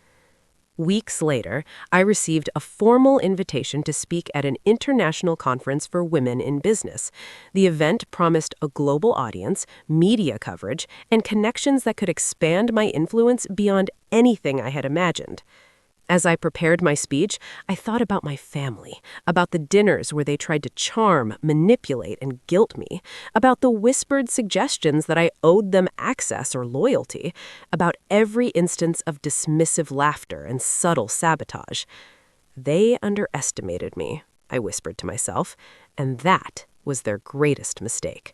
Weeks later, I received a formal invitation to speak at an international conference for women in business. The event promised a global audience, media coverage, and connections that could expand my influence beyond anything I had imagined. As I prepared my speech, I thought about my family, about the dinners where they tried to charm, manipulate, and guilt me, about the whispered suggestions that I owed them access or loyalty, about every instance of dismissive laughter and subtle sabotage. They underestimated me, I whispered to myself, and that was their greatest mistake.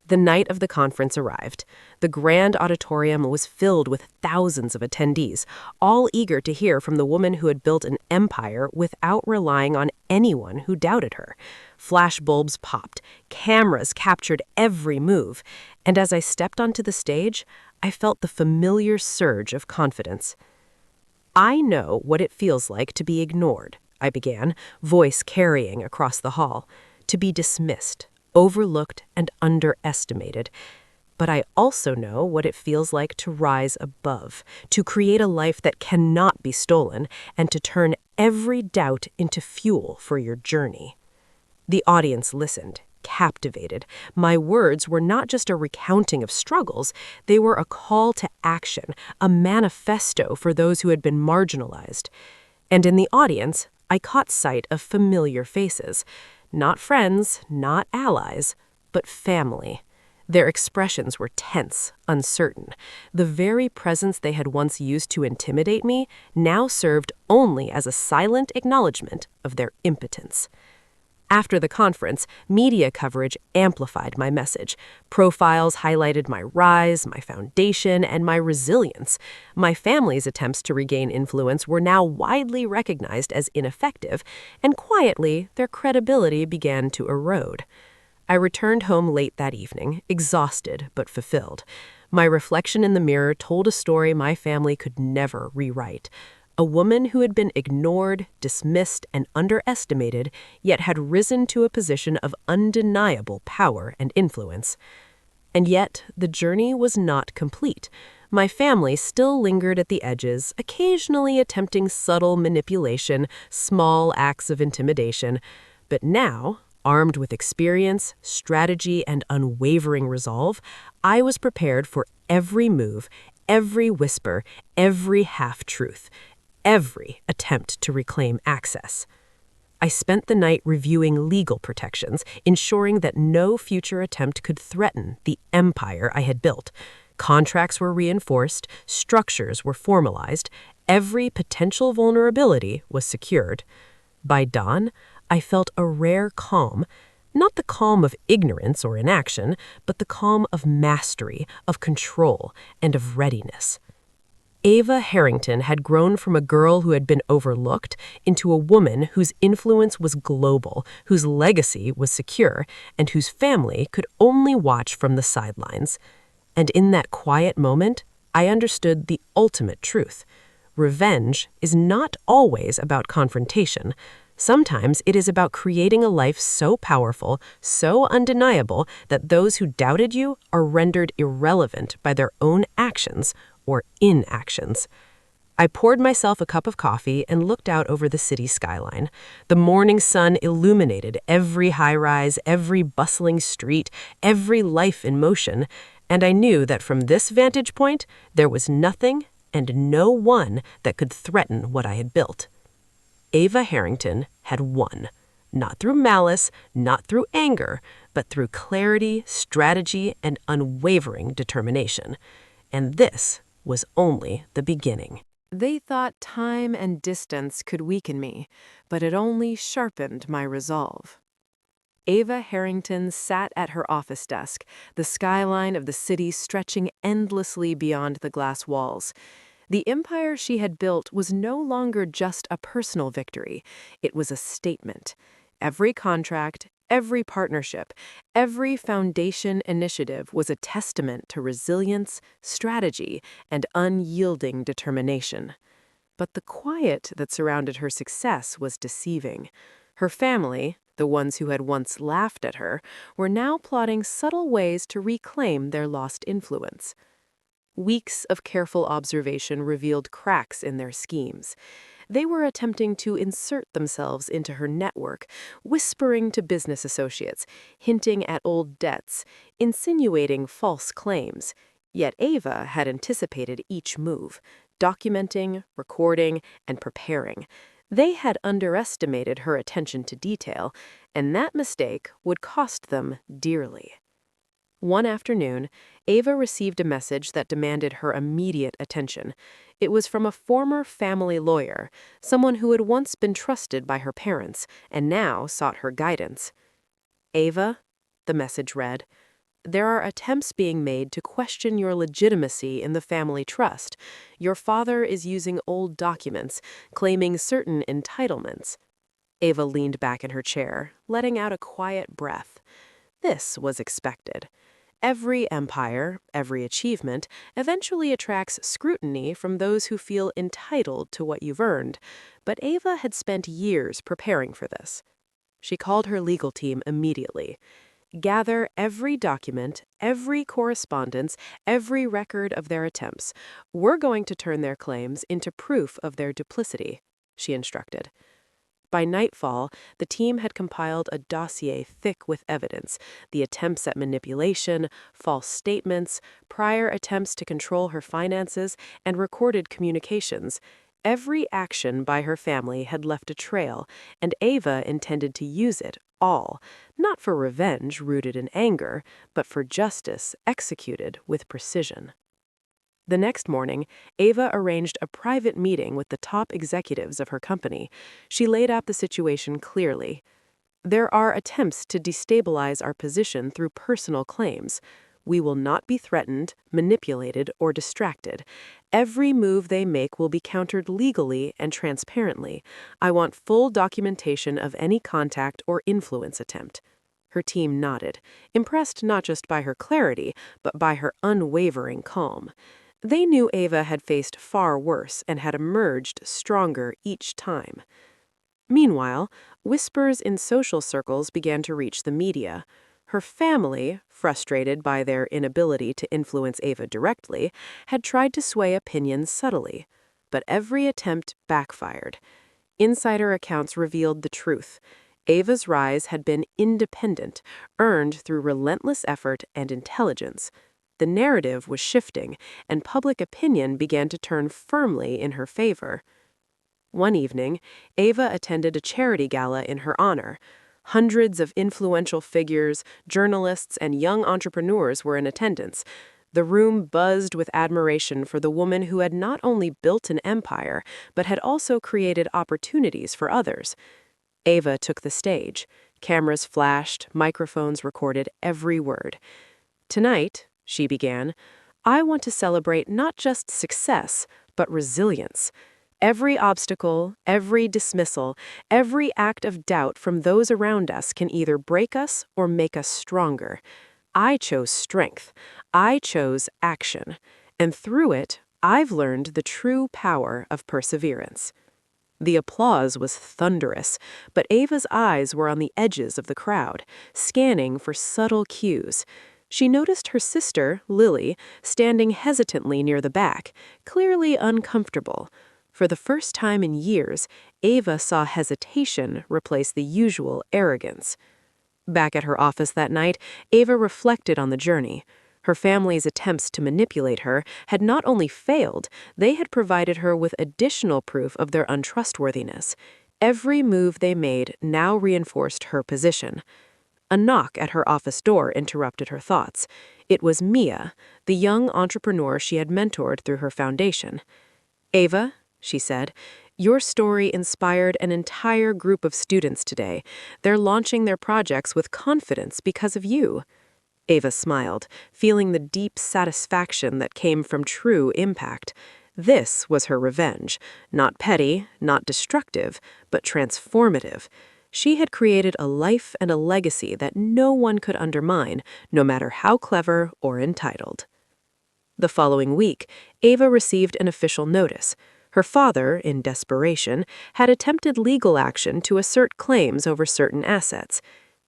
The night of the conference arrived. The grand auditorium was filled with thousands of attendees, all eager to hear from the woman who had built an empire without relying on anyone who doubted her. Flashbulbs popped, cameras captured every move, and as I stepped onto the stage, I felt the familiar surge of confidence. I know what it feels like to be ignored, I began, voice carrying across the hall, to be dismissed, overlooked, and underestimated. But I also know what it feels like to rise above, to create a life that cannot be stolen, and to turn every doubt into fuel for your journey. The audience listened, captivated. My words were not just a recounting of struggles, they were a call to action, a manifesto for those who had been marginalized. And in the audience, I caught sight of familiar faces. Not friends, not allies, but family. Their expressions were tense, uncertain. The very presence they had once used to intimidate me now served only as a silent acknowledgement of their impotence. After the conference, media coverage amplified my message. Profiles highlighted my rise, my foundation, and my resilience. My family's attempts to regain influence were now widely recognized as ineffective, and quietly, their credibility began to erode. I returned home late that evening, exhausted but fulfilled. My reflection in the mirror told a story my family could never rewrite. A woman who had been ignored, dismissed, and underestimated, yet had risen to a position of undeniable power and influence. And yet, the journey was not complete. My family still lingered at the edges, occasionally attempting subtle manipulation, small acts of intimidation. But now, armed with experience, strategy, and unwavering resolve, I was prepared for every move, every whisper, every half-truth, every attempt to reclaim access. I spent the night reviewing legal protections, ensuring that no future attempt could threaten the empire I had built. Contracts were reinforced, structures were formalized, every potential vulnerability was secured. By dawn, I felt a rare calm, not the calm of ignorance or inaction, but the calm of mastery, of control, and of readiness. Ava Harrington had grown from a girl who had been overlooked into a woman whose influence was global, whose legacy was secure, and whose family could only watch from the sidelines. And in that quiet moment, I understood the ultimate truth. Revenge is not always about confrontation. Sometimes it is about creating a life so powerful, so undeniable, that those who doubted you are rendered irrelevant by their own actions or inactions. I poured myself a cup of coffee and looked out over the city skyline. The morning sun illuminated every high-rise, every bustling street, every life in motion, and I knew that from this vantage point, there was nothing and no one that could threaten what I had built. Ava Harrington had won, not through malice, not through anger, but through clarity, strategy, and unwavering determination. And this was only the beginning. They thought time and distance could weaken me, but it only sharpened my resolve. Ava Harrington sat at her office desk, the skyline of the city stretching endlessly beyond the glass walls. The empire she had built was no longer just a personal victory, it was a statement. Every contract, every partnership, every foundation initiative was a testament to resilience, strategy, and unyielding determination. But the quiet that surrounded her success was deceiving. Her family, the ones who had once laughed at her, were now plotting subtle ways to reclaim their lost influence. Weeks of careful observation revealed cracks in their schemes. They were attempting to insert themselves into her network, whispering to business associates, hinting at old debts, insinuating false claims. Yet Ava had anticipated each move, documenting, recording, and preparing. They had underestimated her attention to detail, and that mistake would cost them dearly. One afternoon, Ava received a message that demanded her immediate attention. It was from a former family lawyer, someone who had once been trusted by her parents and now sought her guidance. "Ava," the message read, "there are attempts being made to question your legitimacy in the family trust. Your father is using old documents, claiming certain entitlements." Ava leaned back in her chair, letting out a quiet breath. This was expected. Every empire, every achievement, eventually attracts scrutiny from those who feel entitled to what you've earned, but Ava had spent years preparing for this. She called her legal team immediately. "Gather every document, every correspondence, every record of their attempts. We're going to turn their claims into proof of their duplicity," she instructed. By nightfall, the team had compiled a dossier thick with evidence, the attempts at manipulation, false statements, prior attempts to control her finances, and recorded communications. Every action by her family had left a trail, and Ava intended to use it all, not for revenge rooted in anger, but for justice executed with precision. The next morning, Ava arranged a private meeting with the top executives of her company. She laid out the situation clearly. "There are attempts to destabilize our position through personal claims. We will not be threatened, manipulated, or distracted. Every move they make will be countered legally and transparently. I want full documentation of any contact or influence attempt." Her team nodded, impressed not just by her clarity, but by her unwavering calm. They knew Ava had faced far worse and had emerged stronger each time. Meanwhile, whispers in social circles began to reach the media. Her family, frustrated by their inability to influence Ava directly, had tried to sway opinions subtly. But every attempt backfired. Insider accounts revealed the truth. Ava's rise had been independent, earned through relentless effort and intelligence. The narrative was shifting, and public opinion began to turn firmly in her favor. One evening, Ava attended a charity gala in her honor. Hundreds of influential figures, journalists, and young entrepreneurs were in attendance. The room buzzed with admiration for the woman who had not only built an empire, but had also created opportunities for others. Ava took the stage. Cameras flashed, microphones recorded every word. "Tonight," she began, "I want to celebrate not just success, but resilience. Every obstacle, every dismissal, every act of doubt from those around us can either break us or make us stronger. I chose strength. I chose action. And through it, I've learned the true power of perseverance." The applause was thunderous, but Ava's eyes were on the edges of the crowd, scanning for subtle cues. She noticed her sister, Lily, standing hesitantly near the back, clearly uncomfortable. For the first time in years, Ava saw hesitation replace the usual arrogance. Back at her office that night, Ava reflected on the journey. Her family's attempts to manipulate her had not only failed, they had provided her with additional proof of their untrustworthiness. Every move they made now reinforced her position. A knock at her office door interrupted her thoughts. It was Mia, the young entrepreneur she had mentored through her foundation. "Ava," she said, "your story inspired an entire group of students today. They're launching their projects with confidence because of you." Ava smiled, feeling the deep satisfaction that came from true impact. This was her revenge, not petty, not destructive, but transformative. She had created a life and a legacy that no one could undermine, no matter how clever or entitled. The following week, Ava received an official notice. Her father, in desperation, had attempted legal action to assert claims over certain assets.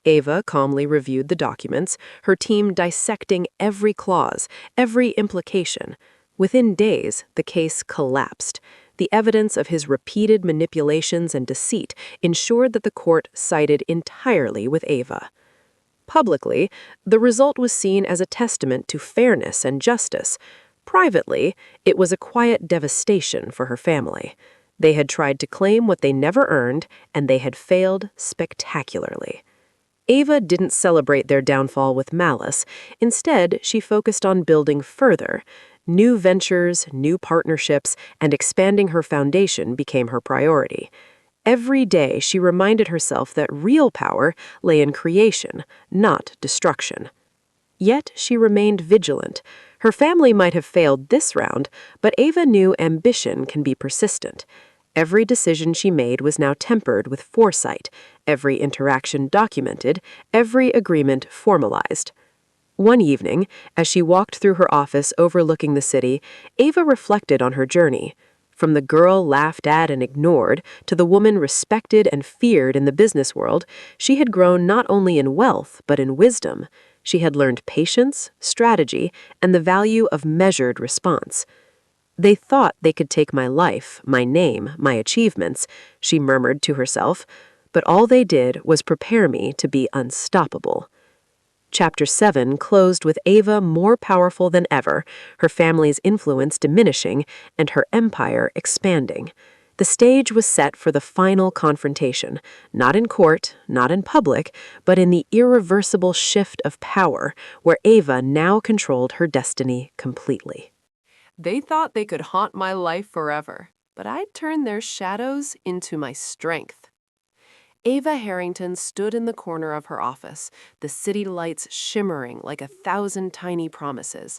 Ava calmly reviewed the documents, her team dissecting every clause, every implication. Within days, the case collapsed. The evidence of his repeated manipulations and deceit ensured that the court sided entirely with Ava. Publicly, the result was seen as a testament to fairness and justice. Privately, it was a quiet devastation for her family. They had tried to claim what they never earned, and they had failed spectacularly. Ava didn't celebrate their downfall with malice. Instead, she focused on building further. New ventures, new partnerships, and expanding her foundation became her priority. Every day, she reminded herself that real power lay in creation, not destruction. Yet she remained vigilant. Her family might have failed this round, but Ava knew ambition can be persistent. Every decision she made was now tempered with foresight, every interaction documented, every agreement formalized. One evening, as she walked through her office overlooking the city, Ava reflected on her journey. From the girl laughed at and ignored to the woman respected and feared in the business world, she had grown not only in wealth but in wisdom. She had learned patience, strategy, and the value of measured response. "They thought they could take my life, my name, my achievements," she murmured to herself, "but all they did was prepare me to be unstoppable." Chapter 7 closed with Ava more powerful than ever, her family's influence diminishing, and her empire expanding. The stage was set for the final confrontation, not in court, not in public, but in the irreversible shift of power, where Ava now controlled her destiny completely. They thought they could haunt my life forever, but I'd turn their shadows into my strength. Ava Harrington stood in the corner of her office, the city lights shimmering like 1,000 tiny promises.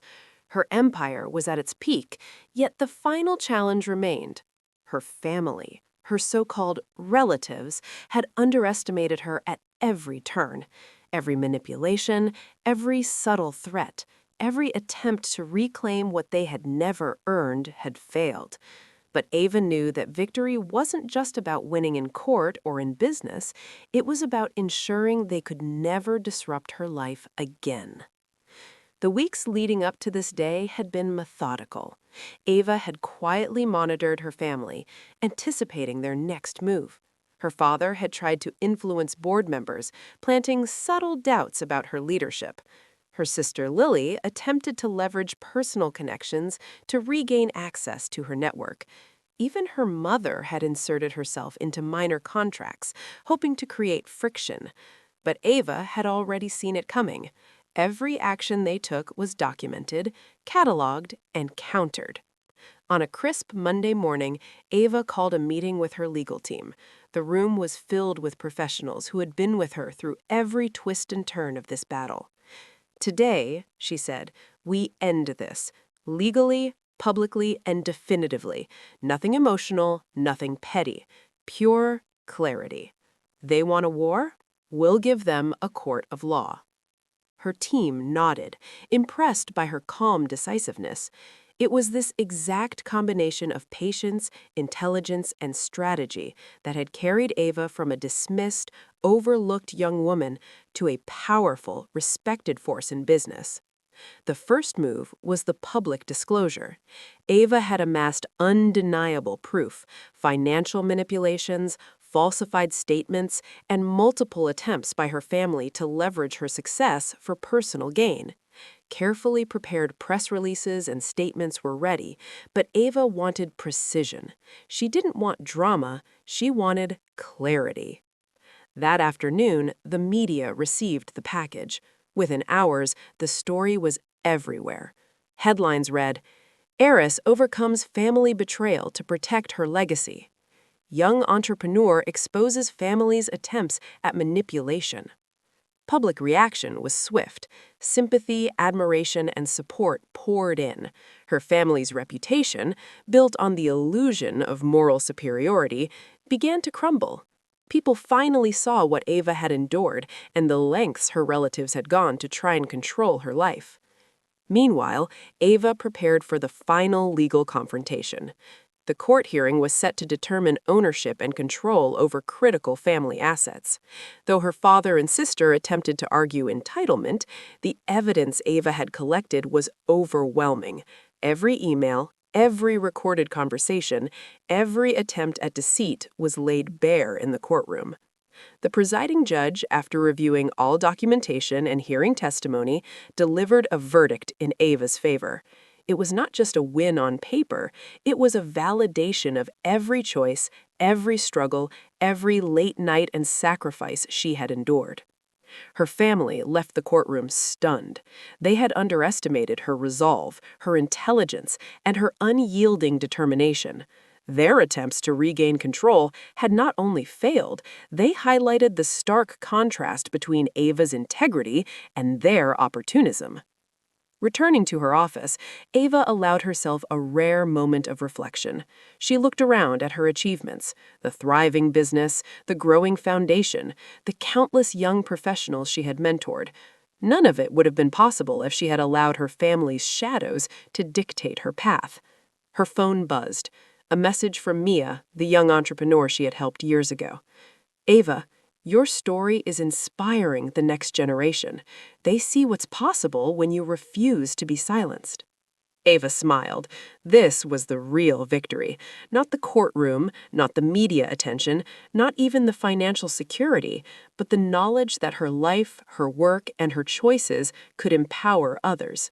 Her empire was at its peak, yet the final challenge remained. Her family, her so-called relatives, had underestimated her at every turn. Every manipulation, every subtle threat, every attempt to reclaim what they had never earned had failed. But Ava knew that victory wasn't just about winning in court or in business, it was about ensuring they could never disrupt her life again. The weeks leading up to this day had been methodical. Ava had quietly monitored her family, anticipating their next move. Her father had tried to influence board members, planting subtle doubts about her leadership. Her sister Lily attempted to leverage personal connections to regain access to her network. Even her mother had inserted herself into minor contracts, hoping to create friction. But Ava had already seen it coming. Every action they took was documented, cataloged, and countered. On a crisp Monday morning, Ava called a meeting with her legal team. The room was filled with professionals who had been with her through every twist and turn of this battle. "Today," she said, "we end this, legally, publicly, and definitively. Nothing emotional, nothing petty. Pure clarity. They want a war? We'll give them a court of law." Her team nodded, impressed by her calm decisiveness. It was this exact combination of patience, intelligence, and strategy that had carried Ava from a dismissed, overlooked young woman to a powerful, respected force in business. The first move was the public disclosure. Ava had amassed undeniable proof, financial manipulations, falsified statements, and multiple attempts by her family to leverage her success for personal gain. Carefully prepared press releases and statements were ready, but Ava wanted precision. She didn't want drama, she wanted clarity. That afternoon, the media received the package. Within hours, the story was everywhere. Headlines read, "Heiress overcomes family betrayal to protect her legacy." "Young entrepreneur exposes family's attempts at manipulation." Public reaction was swift. Sympathy, admiration, and support poured in. Her family's reputation, built on the illusion of moral superiority, began to crumble. People finally saw what Ava had endured and the lengths her relatives had gone to try and control her life. Meanwhile, Ava prepared for the final legal confrontation. The court hearing was set to determine ownership and control over critical family assets. Though her father and sister attempted to argue entitlement, the evidence Ava had collected was overwhelming. Every email, every recorded conversation, every attempt at deceit was laid bare in the courtroom. The presiding judge, after reviewing all documentation and hearing testimony, delivered a verdict in Ava's favor. It was not just a win on paper, it was a validation of every choice, every struggle, every late night and sacrifice she had endured. Her family left the courtroom stunned. They had underestimated her resolve, her intelligence, and her unyielding determination. Their attempts to regain control had not only failed, they highlighted the stark contrast between Ava's integrity and their opportunism. Returning to her office, Ava allowed herself a rare moment of reflection. She looked around at her achievements, the thriving business, the growing foundation, the countless young professionals she had mentored. None of it would have been possible if she had allowed her family's shadows to dictate her path. Her phone buzzed. A message from Mia, the young entrepreneur she had helped years ago. "Ava, your story is inspiring the next generation. They see what's possible when you refuse to be silenced." Ava smiled. This was the real victory. Not the courtroom, not the media attention, not even the financial security, but the knowledge that her life, her work, and her choices could empower others.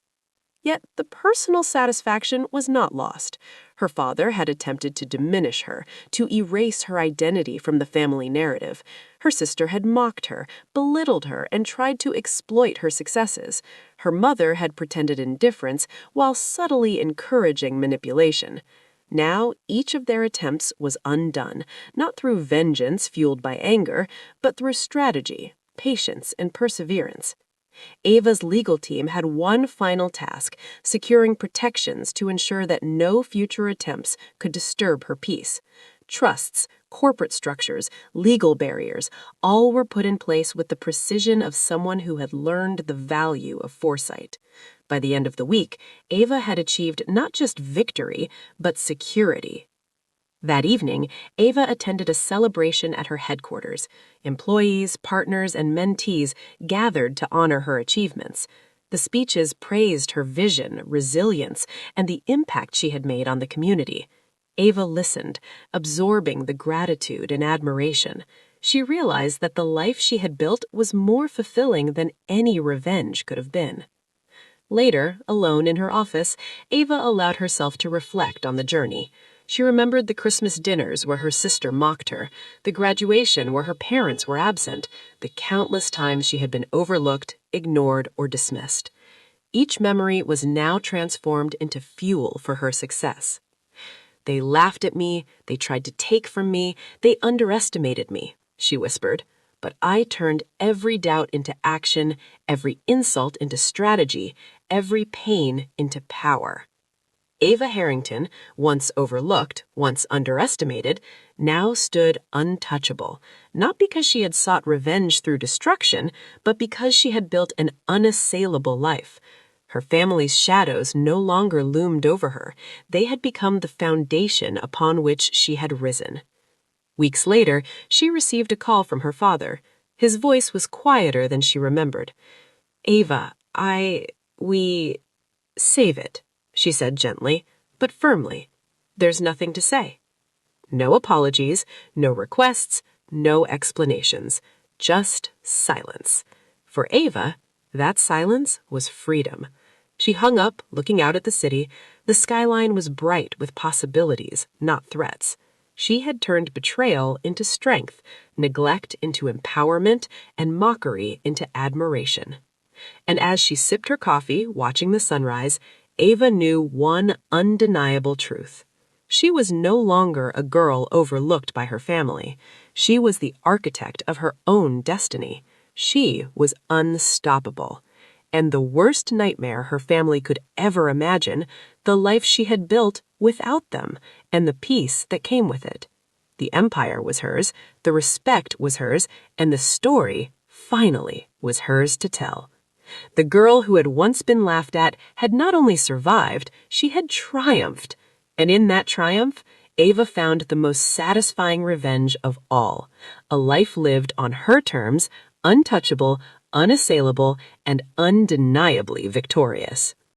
Yet the personal satisfaction was not lost. Her father had attempted to diminish her, to erase her identity from the family narrative. Her sister had mocked her, belittled her, and tried to exploit her successes. Her mother had pretended indifference while subtly encouraging manipulation. Now, each of their attempts was undone, not through vengeance fueled by anger, but through strategy, patience, and perseverance. Ava's legal team had one final task, securing protections to ensure that no future attempts could disturb her peace. Trusts, corporate structures, legal barriers, all were put in place with the precision of someone who had learned the value of foresight. By the end of the week, Ava had achieved not just victory, but security. That evening, Ava attended a celebration at her headquarters. Employees, partners, and mentees gathered to honor her achievements. The speeches praised her vision, resilience, and the impact she had made on the community. Ava listened, absorbing the gratitude and admiration. She realized that the life she had built was more fulfilling than any revenge could have been. Later, alone in her office, Ava allowed herself to reflect on the journey. She remembered the Christmas dinners where her sister mocked her, the graduation where her parents were absent, the countless times she had been overlooked, ignored, or dismissed. Each memory was now transformed into fuel for her success. "They laughed at me, they tried to take from me, they underestimated me," she whispered. "But I turned every doubt into action, every insult into strategy, every pain into power." Ava Harrington, once overlooked, once underestimated, now stood untouchable, not because she had sought revenge through destruction, but because she had built an unassailable life. Her family's shadows no longer loomed over her. They had become the foundation upon which she had risen. Weeks later, she received a call from her father. His voice was quieter than she remembered. "Ava, we save it," she said gently, but firmly. "There's nothing to say." No apologies, no requests, no explanations. Just silence. For Ava, that silence was freedom. She hung up, looking out at the city. The skyline was bright with possibilities, not threats. She had turned betrayal into strength, neglect into empowerment, and mockery into admiration. And as she sipped her coffee, watching the sunrise, Ava knew one undeniable truth. She was no longer a girl overlooked by her family. She was the architect of her own destiny. She was unstoppable. And the worst nightmare her family could ever imagine, the life she had built without them, and the peace that came with it. The empire was hers, the respect was hers, and the story, finally, was hers to tell. The girl who had once been laughed at had not only survived, she had triumphed. And in that triumph, Ava found the most satisfying revenge of all, a life lived on her terms, untouchable, unassailable, and undeniably victorious.